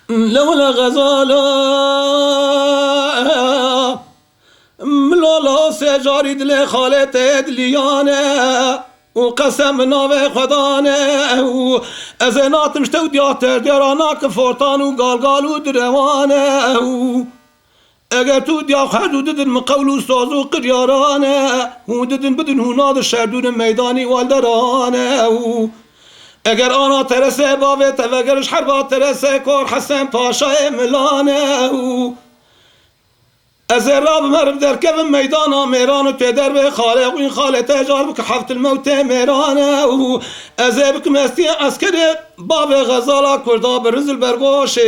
لولا غزالة ملولا سجاري دل خالت دليانه وقسم ناوي خدانه وازنات مشتو دياتر ديرانا كفورتان وقال ودروانه اگر تو دیا خردو ددن مقولو سازو قریارانه و ددن بدن هوناد شردون میدانی والدرانه اگر آنا ترسه باوه توگرش حربا ترسه کار حسن پاشا ملانه از راب مرب در کب میدانا میران و تدر به خاله و این خاله تجار بک حفت الموت میرانه از بک مستی عسکر باب غزالا کردا برزل برگوش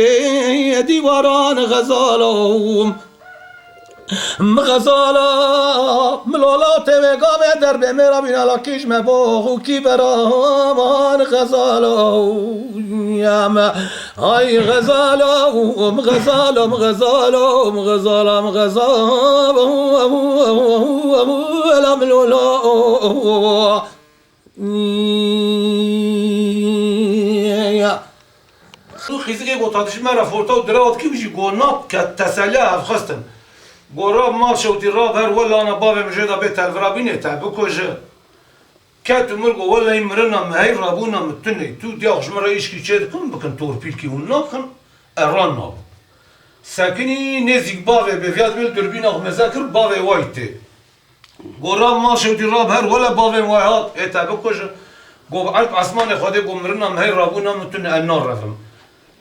دیواران غزالا غزالا ملولات وگام در به میرا بین علاکیش مباغو کی برامان غزالا یم ای غزالا غزالا غزالا غزالا غزالا ملولا خیزی گوتادش مرا فورتا و درات کی بجی گونات که تسلیه افخستن گورا ما شوتی راب هر ولا انا بابا مجدا بيت الفرابيني تاع بكوجا كاتو مرقو ولا يمرنا مهي رابونا متني تو دياغش مرا ايشكي تشيد كم بكن تور بيلكي وناخن ارانا ساكني نزيك بابا بفياد بيل دربينا مذاكر بابا وايتي گورا ما شوتی راب هر ولا بابا وايات اتا بكوجا گو عرق عثمان خدي گو مرنا مهي رابونا متني النار رفم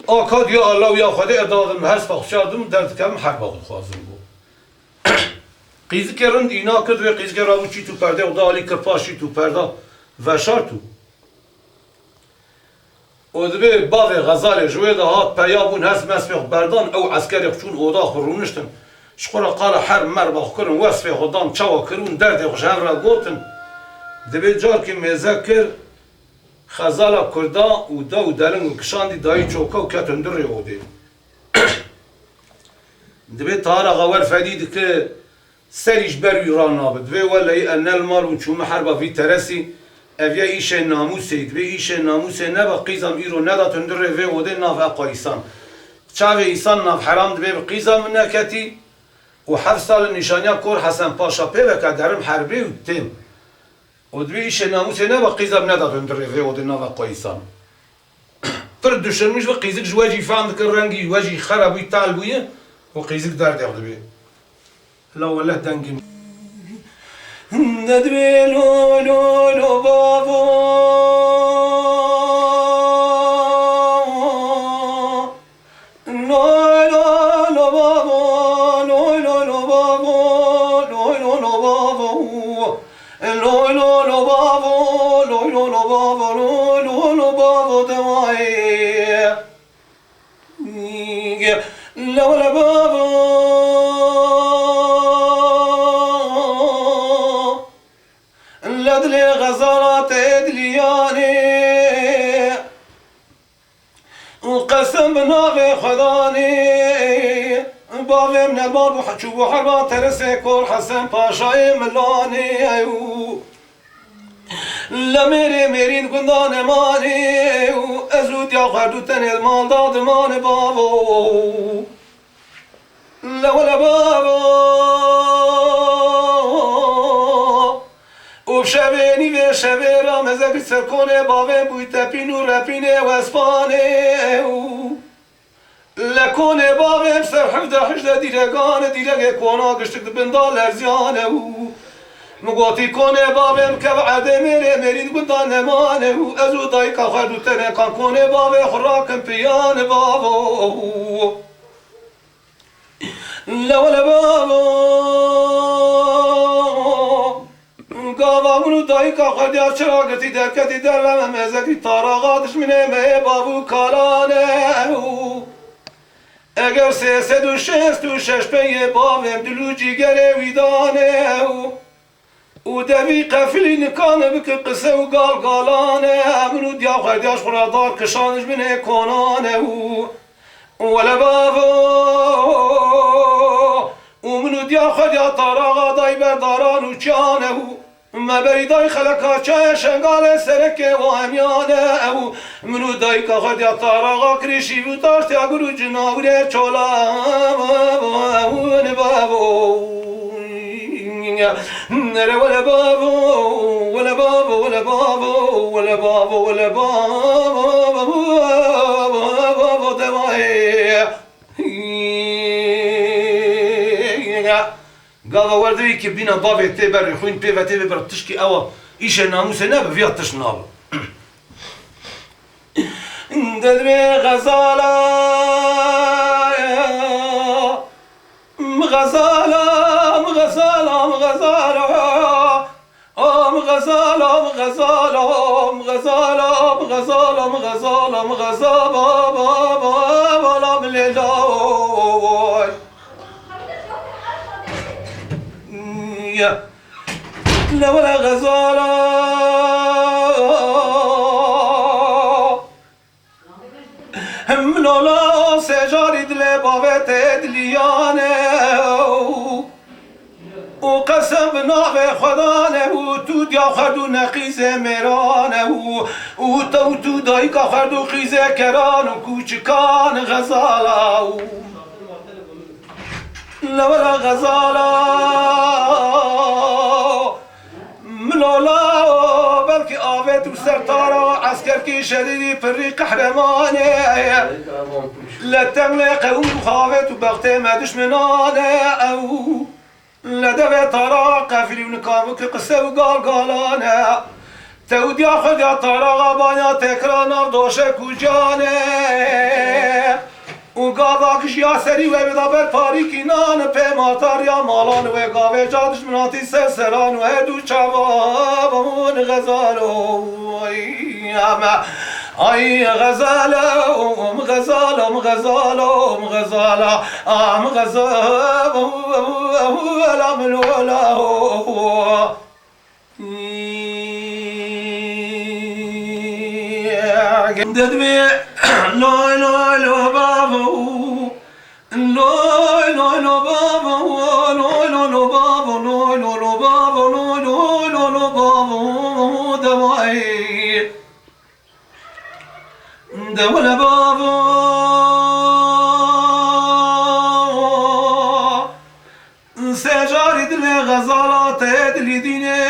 اكاد يا الله يا خدي ادادم هرس بخشادم درد كم حق باخد خوازم قیزی که رند اینا کرد و قیزی که رابو چی تو پرده و دالی کرپاشی تو پرده و شارتو و دبی باوی غزال جوی ده هات پیابون هست مسفیخ بردان او عسکری خچون اودا خورونشتن شخورا قال حر مر باخ کرن وصفی خودان چاوا کرون درد خجان را گوتن دبی جار که مذکر خزالا کردا و دا و دلن و کشاندی دایی چوکا و کتندر ریوده دبی تارا غور فدید که سریش بر ایران نابد و ولی ان المال و چوم حربا فی ترسی اویا ایش ناموسید و ایش ناموسه نبا قیزم ایرو ندا تندره و وده ناف اقا ایسان چاوه ایسان ناف حرام دبی قیزم نکتی و 7 سال نشانیا کور حسن پاشا پیوکا درم حربی و تیم و دبی ایش ناموسه نبا قیزم ندا تندره و وده ناف اقا ایسان پر دوشرمیش و قیزک جواجی فاند کر رنگی واجی خرابوی تالبویه و قیزک درد دبی لا والله دنگي ندبي لو لو لو بابو لو لو لو بابو لو لو لو بابو لو لو لو بابو لو لو لو بابو لو لو لو بابو لو لو لو بابو دواي لو لا بابو لدلي غزارات دلياني وقسم ناغي خداني بابي من الباب وحجو وحربا ترسي كور حسن باشا ملاني لميري ميرين قندان ماني وازود يا خردو تاني المال داد ماني بابو لولا بابو وبشبيني شبه را مزگی سرکونه باوه بوی تپین و رپینه و اسپانه لکونه باوه سر حجده دیرگان دیرگه کونا گشتک بندا لرزیانه مگوتی کنه باوه که وعده میره مرید بندا نمانه ازو دایکا خردو تنه کان کنه باوه خراکم پیانه باوه لولا بابا گاوا منو دایکا خدیا چرا گتی درکتی در مزگی تاراغاتش منه مه بابو کالانه اگر 366 پی باوم دلو جیگر ویدانه و دوی قفلی نکانه بک قصه و گالگالانه منو دیا خدیاش خورادار کشانش منه کنانه ولا بابا ومنو دیا خدیا تاراغا دای برداران و چانه ما بریدای خلکا چای شنگال سرکه و همیانه منو دای که خدیا تاراغا کریشی و تاشتی اگرو جناوره چولا بابا نره ولا بابا ولا بابا ولا بابا ولا بابا ولا بابا دوای گاوا وردوی که بینا بابه تی بر خوین پی و تی بر تشکی اوا ایش ناموسه نبه ویا تش نابه ددوی غزالا مغزالا مغزالا مغزالا مغزالا مغزالا مغزالا مغزالا مغزالا مغزالا بابا ملیلاوی لا ولا غزالا هم لولا سجاري دل بابت دليانه وقسم بناغ خدانه تو دیا خردو نخیزه میرانه تو دایکا خردو خیزه کران و کوچکان غزالا لا ولا غزالا ملولا بلکه آوه تو سرطارا عسكر کی شدیدی پری قهرمانه لتمل قوم خاوه تو بغته ما دشمنانه لدوه تارا قفلی و نکامو که قصه و گالگالانه تودیا خودیا تارا غابانیا تکران دوشه کجانه و گاوا کش یا سری و بدابر تاریکی نان پیماتار یا مالان و گاوه جادش مناتی سرسران و دو چوابون غزالو ای غزالو غزالو غزالو غزالا غزالو ملولا ددوی لوی لوی لو بابو لوی لوی لو بابو لوی لوی لو بابو لوی لوی لو بابو لوی لوی لو بابو دوای دولا بابو سجاری دل غزالات دلی دینه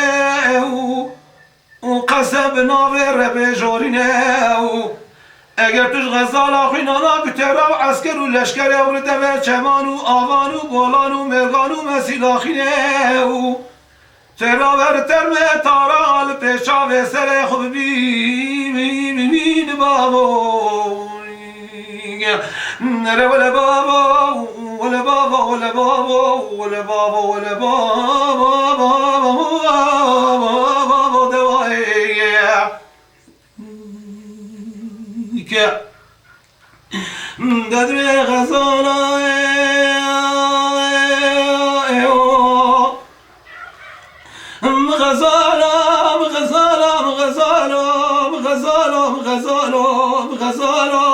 و قسم ناوه ربه جورینه اگر توش غزالا خینانا بترا و عسکر و لشکر و دور چمان و آوان و گولان و مرگان و مسیلاخینه ترا بر ترم تارال پیشا و سر خوب بین بابو نره ولا بابا ولا بابا ولا بابا ولا بابا ولا بابا دوای که ددوی غزالا غزالا غزالا غزالا غزالا غزالا غزالا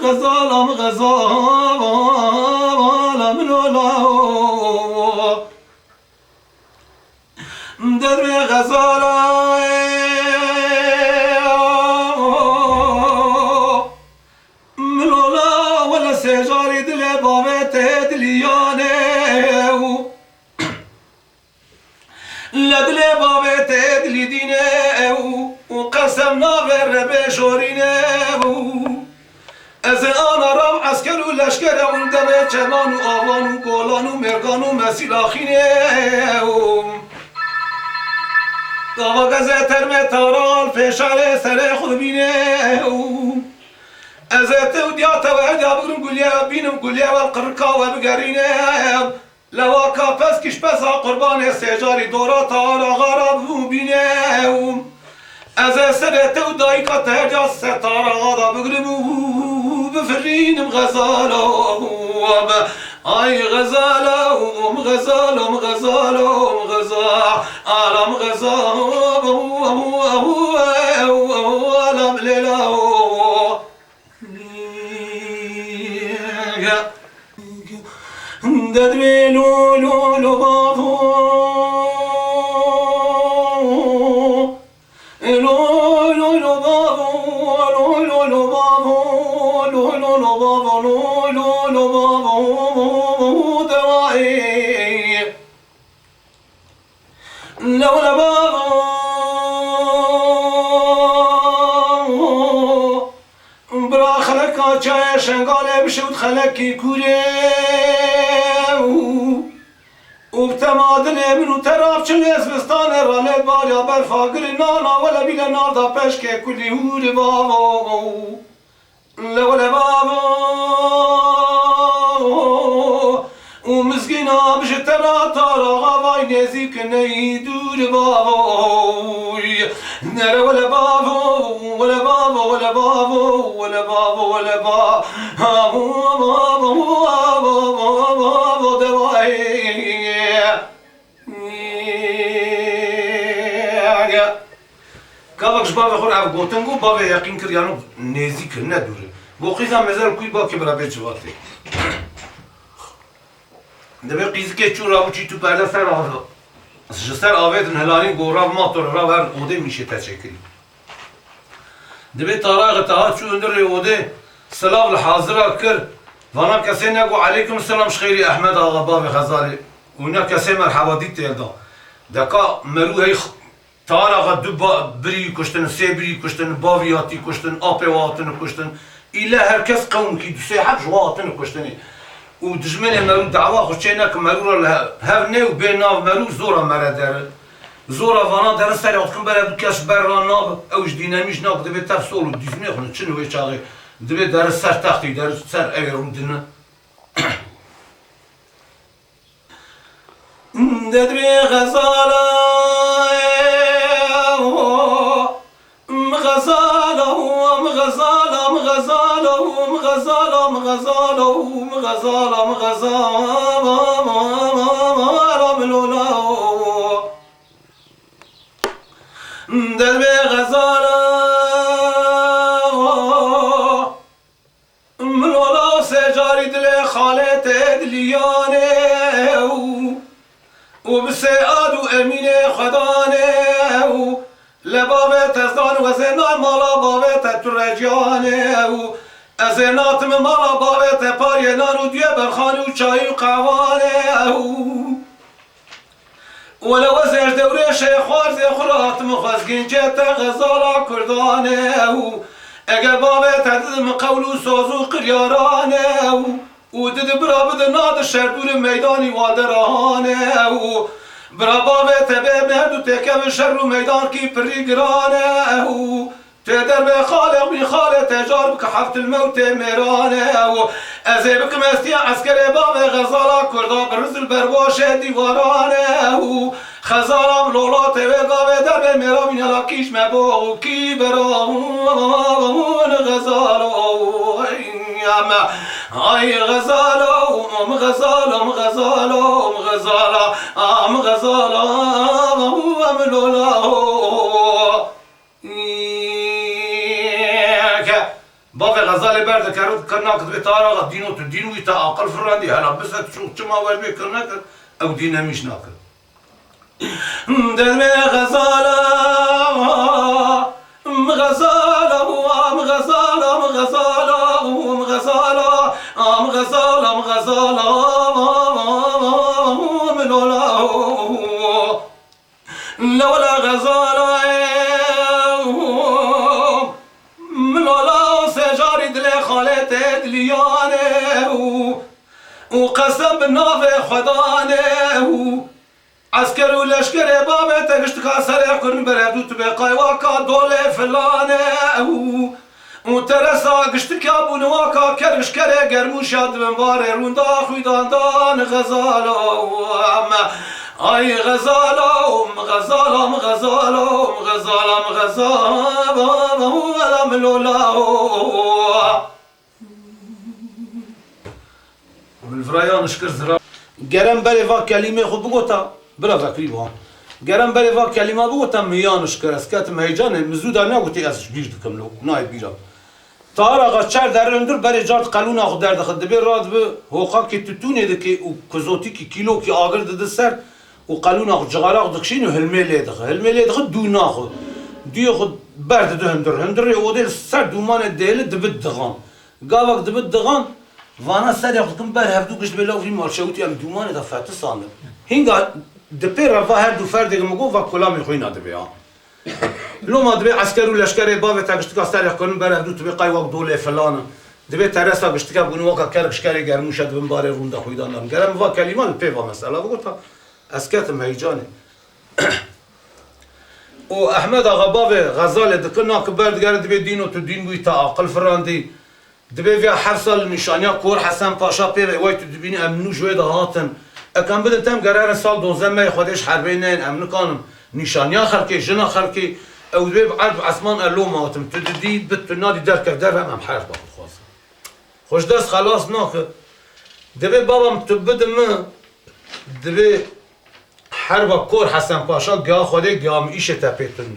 غزالا غزالا منولا ددوی غزالا سجاری دل بابت دلیانه لدل بابت دلیانه کلیدینه و قسم ناور بشورینه از آن رام عسکر و لشکر اون دمه چمان و آوان و گولان و مرگان و مسیلاخینه داوا گزه ترمه تارال پیشاره سر خود بینه از تو دیات و هدیا بگرم گلیه بینم گلیه و القرقا و بگرینه لواکا پس کش پسا قربان سجاری دورا تارا غارا بینه از سر تو دایی که تهجا ستارا غارا بگرم بفرینم غزالا آی غزالا غزالا غزالا غزالا عالم غزالا عالم لیلا ددوی لو لو لو بابو لو لو لو بابو لو لو لو بابو لو لو لو بابو لو لو لو بابو دوائي لو لا بابو برا خلقا چای شنگاله بشود خلقی کوره وبتمادن منو تراب چل اسبستان رانت باریا برفاقر نانا ولا بلا ناردا پشک کلی هور بابا لولا بابا ومسكينة بش ترى ترى غواي نزيك نيدور بابا نرى ولا بابا ولا بابا ولا بابا ولا بابا ولا بابا بابا دواي كابكش بابا خور عب گوتنگو بابا یقین کریانو نزیک ندوره بوقیزا مزار کوی با که برا بچواته دبی قیز که چون راو چی تو پرده سر آوه سر آوه دن هلالین گورا ماتور راو هر اوده میشه تشکری دبی طاراغ تاها چون در اوده سلام الحاضره کر وانا کسی نگو علیکم السلام شخیری احمد آقا باب غزالی اونا کسی مرحبا دیت یلدا دکا مروهی طاراغ دو بری کشتن سه بری کشتن باویاتی کشتن آپی واتن کشتن ایلا هر کس قوم کی دو سه حبش واتن کشتنی و دجمن مرو دعوا خوشینا که مرو را هر نیو بین ناو مرو زورا مرا زورا وانا در سری آتکن برای کس بران ناب اوش دینامیش ناب دبی تف سولو دیزمی خونه چنوی چاقی دبی در سر تختی در سر اویرون دینه دبی غزالا غزالا غزالا غزالا غزالا غزالا غزالا غزالا ملولا دلبي غزالا ملولا سجاري دلي خالت دليانه وبسعاد وامينه خدانه لبابه تزدان وزنان مالا بابه تترجانه ازنات من مالا بابه تپارینان و دیه برخانه و چای و قوانه ولو وزر دوره شیخوار زیخورات مخزگین جت غزالا کردانه اگر بابه تدد قول و ساز و قریارانه و دد برا بد ناد شردور میدانی وادرانه برا بابه تبه مهد و تکم شر و میدان کی پری گرانه تدر به خالق بی خالق تجار بک حفت الموت میرانه ازی بک مستی عسکر باب غزالا کردا برزل برباش دیوارانه خزالم لولات و گاوه در به میرامین علاکیش مباغ کی برامون غزالا آی غزالا غزالا غزالا غزالا غزالا لولا باب غزال برد کرد کرنا کد بتارا دینو تو دینوی تا عقل فرندی هلا بس شو چما ور بی کرنا کد او دین میش ناکد دل غزالا غزالا غزالا غزالا غزالا غزالا غزالا لولا غزالا لیانه و قسم ناو خدانه و عسكر و لشکر بابه تگشت که سر کرن بردو تو بقای واکا دول فلانه و ترسا گشت که بون واکا کرش کره گرموش یاد بنباره روندا خویدان دان غزالم آی غزالم غزالم غزالم غزالم غزالم لولا بالفرایان شکر زرا گرم بله وا کلمه خود بگوتا برا فکری با گرم بله وا کلمه بگوتا میانش کر از کت مهیجان مزودا نگوتی ازش بیش دکم لو نای بیرا تار آقا چر در اندر بله جات قلون آخو درد خود دبیر راد به هوقا که تتونه دکی و کزوتی که کیلو که آگر دده سر و قلون آخو جغارا آخو دکشین و هلمه لیدخه هلمه لیدخه دو ناخو دیو خود برد دو هندر اوده سر دومان دیل دبید دغان گاوک دبید دغان وانا سر خودم بر هر دو گشت بلا وی مارشوتی ام دومان دا فات ساند هنگا دپر و هر دو فرد مگو و کلا میخوین اده بیا لو ما دبی عسكر و لشکر باب تگشت کا سر کنن بر هر دو تو بقای وقت دوله فلان دبی ترسا گشت کا بنو وقت کرش کاری گرموش دبن بار روندا خویدان گرم و کلمه پیوا مسئله بگوتا اسکت هیجانه و احمد آقا باب غزال دکنا که برد گرد دبی دین و تو دین بوی تا عقل فراندی دبی ویا حفصل نشانیا کور حسن پاشا پی وای تو دبینی امنو جوی ده هاتن اکم بدن تم قرار سال 12 می خودش حربی نین امنو کانم نشانیا خلقی جنا خلقی او دبی عرب عثمان الو ماتم تو دی بت نادی در کف در هم حرف باخد خواست خوش دست خلاص ناخ دبی بابام تو بدم دبی حرب کور حسن پاشا گیا خوده گیا ایش تپیتون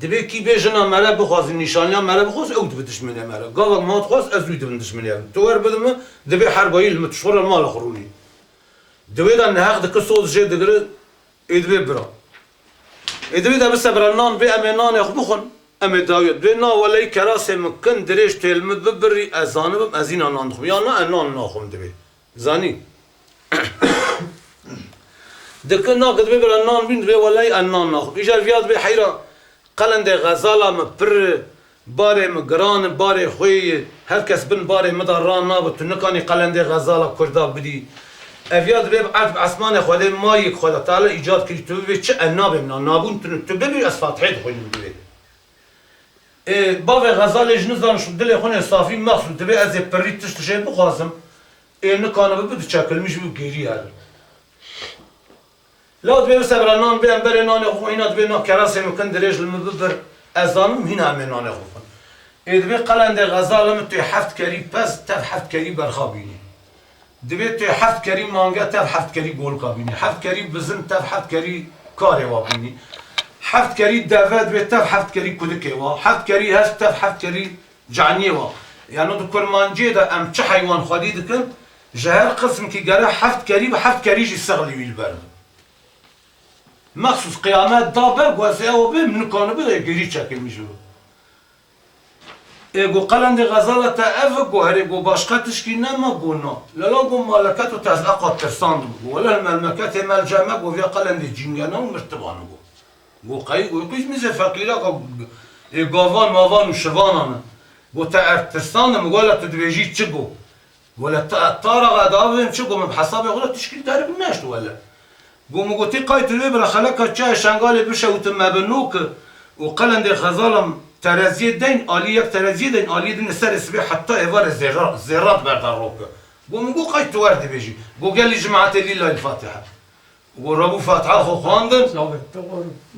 دبی کی بیجنا مرا بخواز نشانیا مرا بخواز او دبدش منه مرا گاو ما تخواز از روی دبندش منه تو ور بدم دبی حربایی المتشور المال خرونی دبی دا نهق دک صوت جه دگر ادبی برا ادبی دا بس برنان بی امنان خو بخون ام داوید بی نا ولی کراس مکن درش تلم ببری ازانم ازین آنان خو یا نه انان ناخم دبی زانی دک نا قد بی برنان بین دبی ولی انان ناخم ایجار ویاد بی حیرا قلند غزالا مپر باره مگران باره خوی هر کس بن باره مداران نابد تو نکانی قلند غزالا کردا بدی افیاد بیب عرب عثمان خوده مایک خوده تعالی ایجاد کردی تو ببی چه انابه منا نابون تو ببی از فاتحه خویدن ببی باب غزال جنزان شد دل خونه صافی مخصوص دبی از پری تشت شی بخوازم نکانه ببی چکل میش بو گیری هر لاد بیم سبرانان بیم بر نان خوینات بیم کراس مکن درج المببر ازانم هنا هم نان خوفن ادبی قلند غزالم توی هفت کری پس تف هفت کری برخابینی دبی توی هفت کری مانگا تف هفت کری گول کابینی هفت کری بزن تف هفت کری کاری وابینی هفت کری دعوت به تف هفت کری کدکه وا هفت کری هست تف هفت کری جعنیه وا یعنی دو کرمانجی دا ام چه حیوان خودی دکن جهر قسم کی گره هفت کری به هفت کری جی سغلی ویل برد مخصوص قیامت دابر گواسه او به من کانو به گیری چکل میشو گو قلند غزاله تا اف گوهری گو باشقتش کی نما گونا لالا گو مالکت و تزعقات ترساند گو ولا المملکت ملجمه گو ویا قلند جنگانه و مرتبانه گو قی گو قیش میزه فقیره گو گاوان ماوان و شوانانه گو تا ارتستان مگولا تدویجی چه گو ولا تارغ ادابم چه گو بحساب غلا تشکیل داره بنشت ولا قوم قلت قايت الإبرة خلقها تشاه شنقال بشا وتم بنوك وقلند خزالم ترازيه دين آلية ترازيه دين آلية دين السر السبيع حتى إبار الزيرات برد الروك قوم قلت قايت ورد بيجي قال لي جماعة لله الفاتحة وربو فاتحة خو خواندن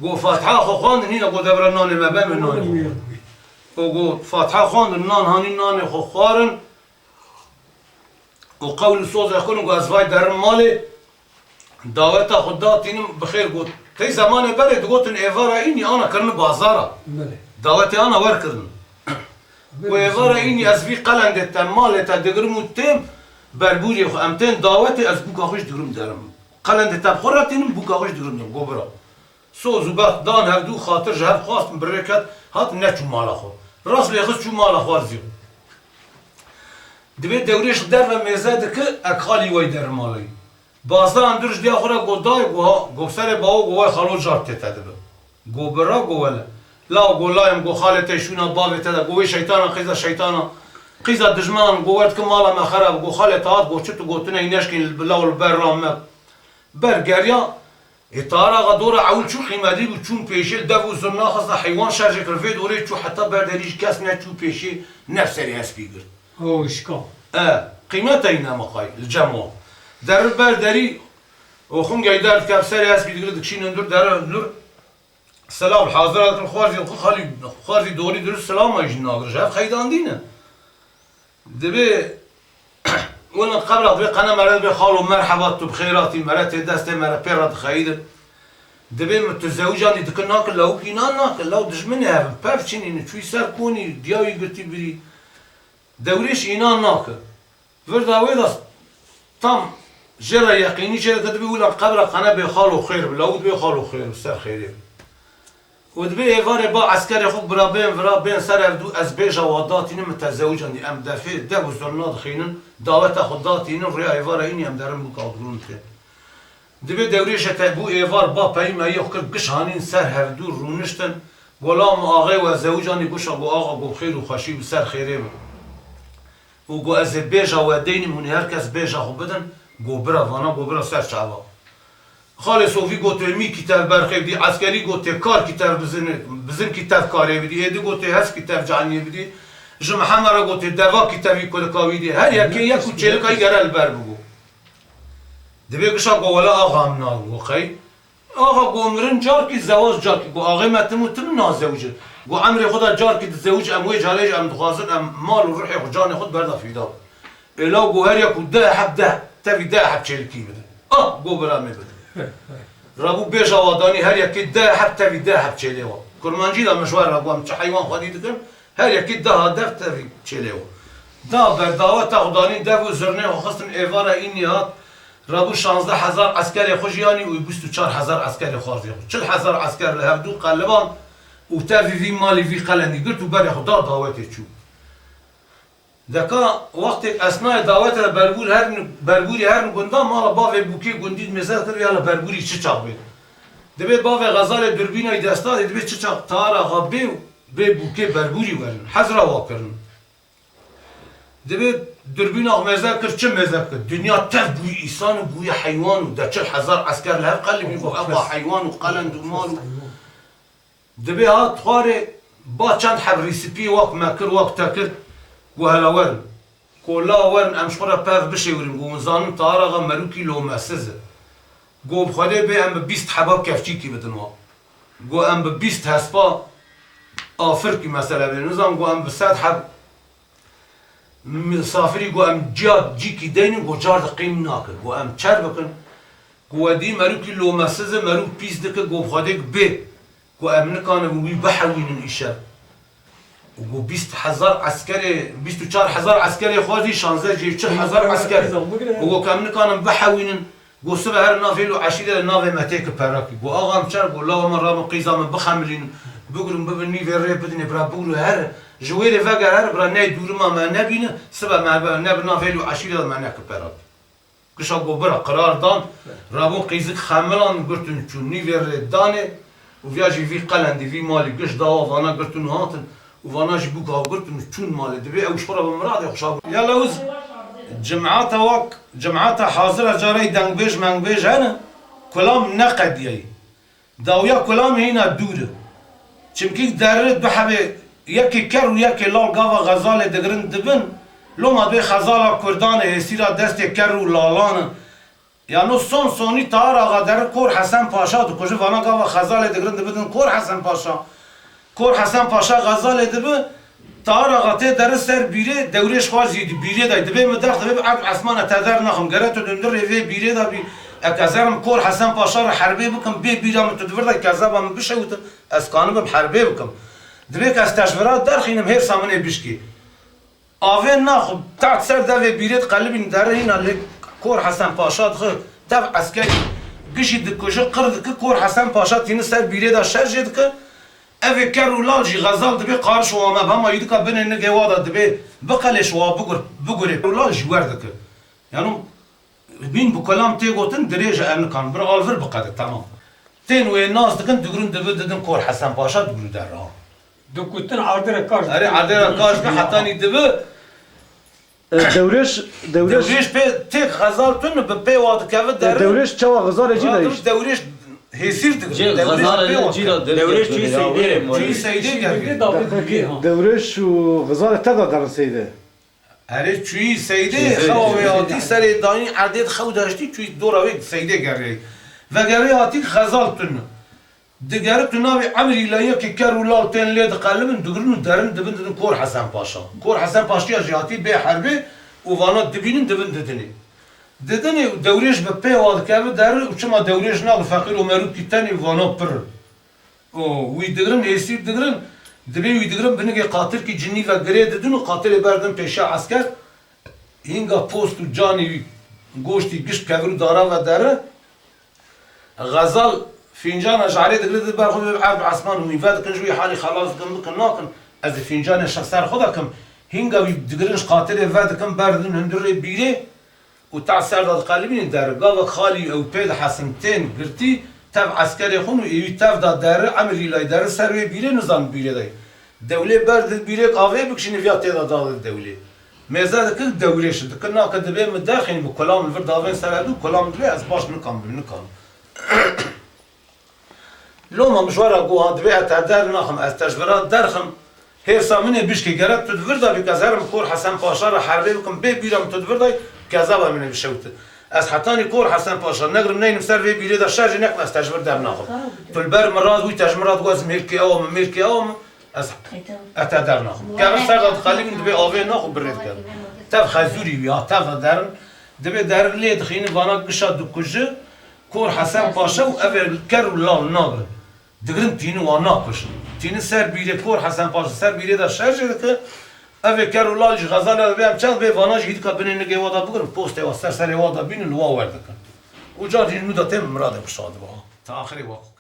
قو فاتحة خو خواندن هنا قو دبر النان المبام النان قو فاتحة خواندن النان هاني النان خو خوارن وقول الصوت يكون قو أزواج در مالي دعوت خدا تینم بخیر گفت تی زمان برد گفتن ایوارا اینی آنا کرن بازارا دعوت آنا ور کرن و ایوارا اینی از وی قلند تمال تا دگرمو تیم بربوری خو امتن دعوت از بوکا خوش دگرم درم قلند تب خورا تینم بوکا خوش دگرم درم گو برا سو زبات دان هر دو خاطر جهب خواست برکت هات نچو مالا خو راست لیخص چو مالا خوار زیو دبی دوریش در و میزد که اکخالی وی در مالی بازده اندرش دیا خورا گو دای گو سر باو گو وای خالو جارت تده گو برا گو ولا لا گو لایم گو خالت شونا باوی تده گو شیطانا خیزا شیطانا قیزا دجمان گوورد که مالا ما خراب گو خالت هات گو چطو گوتنه اینشکین بلاول برام برگریا اتارا غدورا عول چو قیمتی بود چون پیشه دو زنا خاصا حیوان شارژ کرد دوره چو حتی برداریش کس نه چو پیشه نفسری هستی گرد. هوشکا. قیمت اینا مخای الجمع در برداری و خون گیدار که سری هستی گرد کشین اندور در نور سلام حاضرات خارجی دوری درست سلام ایش ناگرش هف خیدان دینه. دبی ولی قبل دبی قناه مرد به خالو مرحبات تو بخیراتی مرد دست مرد پیرات خیلی دبی متزوجانی دکن ناکل لو کینا ناکل لو دشمنی هم پفچینی نچوی سر کنی دیاوی گرتی بری دوریش اینا ناکل ورد آوی دست تام جرا یقینی چه دبی ولی قبل قناه به خالو خیر لو دبی خالو خیر سر خیری و دبی ایواره با عسکر خوب برا بین سر افدو از بیجا واداتی متزوجانی ام دفعه دو زرناد خینن دعوت خداتی نم روی ایواره اینی ام درم بکادرون که دبی دوریش تبو ایوار با پای مایه کرد گشانین سر هفدو رونشتن غلام آقای و زوجانی گوشا گو آقا گو خیر و خوشی و سر خیره و گو از بیجا و دینی مونی هر کس بیجا خوب بدن گو برا وانا گو برا سر چعبا خاله صوفی گوته می کتاب برخی دی عسکری گوته کار کتاب بزن کتاب کاری بدی ایدی گوته هست کتاب جانی بدی جمعه مرا گوته دوا کتابی کل کاوی دی هر یکی یک کوچه کای گرال بر بگو دبی گشا گو ولا آقا هم نگو خی آقا گمرن جار کی زواج جار کی گو آقا متموتم نازوجه گو امر خدا جار کی زوج اموی جالج ام دخوازن ام مال و روحی جان خود بردا فیدا الا گو هر یک ده حب ده تبی ده حب چلکی بده گو برا می بده رابو بیجا وادانی هر یکی ده حب تبی ده حب چلیو کرمانجی دا مشوار رابو هم چه حیوان خودی دکن هر یکی ده هدف تبی چلیو دا برداوت خدانی ده و زرنه و خستن ایوارا اینی هات رابو 16,000 عسکر خوشیانی و 24,000 عسکر خارجی خود 40,000 عسکر لهفدو قلبان و تبی وی مالی وی قلندی گرد و بری خدا داوتی چو دکا وقتی اثناء دعوت بربوری هر گندا مالا باوی بوکی گندید مثال کرد یالا بربوری چه چاق بید دبی باوی غزال دربینای دستاد دبی چه چاق تارا غبی به بوکی بربوری ورن حضر واکرن دبی دربین آق مزد کرد چه مزد کرد دنیا تف بوی ایسان و بوی حیوان و در 40,000 عسکر لهر قلبی و اقوا حیوان و قلند و مال دبی ها تخاره با چند حب ریسیپی واک مکر واک تکر گو هلا ورن کلا ورن امشخورا پاف بشه ورن گو زانن تارا مروکی لو مسزه گو بخواده به ام 20 حباب کفچی کی بدن وا گو ام 20 هسپا آفر کی مثلا به نظام گو ام 100 حب مسافری گو ام جاد جی کی دین گو جارد قیم ناکر گو ام چر بکن گو دی مروکی لو مسزه مرو پیس دکه گو بخواده به گو ام نکانه بوی بحوین ایشب و 20,000 عسكري 24,000 عسكري خوازي شانزه جي 40,000 عسكري و كم نكانم بحوين قو سبع هر نافيلو عشيرة نافي متيك براكي قو اغام شر قو لا من رام قيزا من بخمرين بقولم ببني في الريب بدني برا بقولوا هر جويري فقر هر برا ناي دور ما نبينا سبع ما نب نافيلو عشيرة معناك براكي كشا قو برا قرار دان رابو قيزك خاملان قلتن شو ني في الريب داني وفياجي في قلندي في مالي قش دوا فانا قلتن هاتن وفاناش بوكا قلت شون مالي دبي او شخرا بمراد يخشاب يا لوز جمعاتها واك جمعاتها حاضرة جاري دنبيج منبيج هنا كلام نقد يي داويا كلام هنا دوره چمكي درد بحبي يكي كر ويكي لال قاوا غزال دقرن دبن لو ما بي خزالا كردان هسيرا دست كر ولالان يعني سوني تارا غدر كور حسن پاشا دو كوجه فانا قاوا خزال دقرن دبن كور حسن پاشا کور حسن پاشا غزال دبه تارا غته در سر بیره دورش خوازی بیره دای دبه مدخ دبه عب عثمان تدر نخم گرت دندر وی بیره دا بی اکازرم کور حسن پاشا حربی بکم بی بیرام تدور دا کذابم بشوت از کانم حربی بکم دبه که استشورات درخینم هر سامنه بشکی آوه نخم تحت سر دا بیره قلبی در هینا کور حسن پاشا دخ تب عسکری گشی دکوجه قرد که کور حسن پاشا تین سر بیره دا شرجه دکه اوه کرو لاجی غزال دبی قارش و آمه بما یدکا بینه نگه وادا دبی بقلش و بگره لاجی ورده که یعنی بین بکلام تی گوتن دریجه امنکان برا آلور بقده تمام تین و ناز دکن دگرون دبی ددن کور حسن پاشا دگرو در راه دو کتن عادر کاش اره عادر کاش به حتانی دبی دورش دورش پی تک غزال تون به پی واد که در دورش چوا غزال جی دایش دورش هسیر جی غزال جی را دورش چی سیده چی سیده گردی دورش و غزال تدا در سیده اره چوی سیده خواهیاتی سر دانی عدد خود داشتی چوی دوراوی سیده گردی و گردی آتی غزال تون دیگر تو ناوی عمری لایه که کرولال تن لید قلبن دگرن درن دبن ددن کور حسن پاشا کور حسن پاشا جهاتی به حربی و وانا دبینن دبن ددنی ددنی دورش به پی واد که در و چما دورش نال فقیر و مرود کی تنی وانا پر او وی دگرن هستی دگرن دبی وی دگرن بنگه قاتل کی جنی و گری ددن و قاتل بردن پیشا عسکر اینگا پوست و جانی گوشتی گشت که دارا و داره غزال فنجان جعلی دقیقه بر خود عبد عثمان و میواد کن جوی حالی خلاص کن ناکن از فنجان شخصر خدا کم هنگا وی دقیقش قاتل واد کم بردن هندره بیره و تعسر داد قلبین در گاو خالی او پید حسنتین گرتی تف عسکری خون و ایوی تف داد در عملی لای در سروی بیره نظام بیره دای دوله برد بیره قاوه بکشین ویات تیدا داد دوله مزاد که دوله شد که ناکن دبی مداخل با کلام الورد آوین سرادو کلام دوله از باش نکام لو ما مشوارا قوها دبي اتعدار ناخم استجبرات درخم هي سامنه بيش كي قرات تدفردا بكزارم كور حسن باشا را حربي بكم بي بيرم تدفردا كذابا من بشوت از حتاني كور حسن باشا نقر منين مسر في بيري دا شارج نك استجبر در ناخم تلبر مراد وي تجمرات واز ملكي او از اتعدار ناخم كار سر داد خلي من دبي اوي ناخم بريد كان تف خزوري ويا تف درن دبي در لي دخين وانا قشاد دكوجه كور حسن باشا و اول كر لال ناقر دگرن تینو وانا کشن تین سر بیره کور حسن پاش سر بیره دا شرج که اوه کرولال جی غزال بیم چند به وانا جی که بینن نگه وادا بگرن پوست و سر وادا بینن وا ورد کن و جا جی نودا تیم مراد بشاد با تا آخری وقت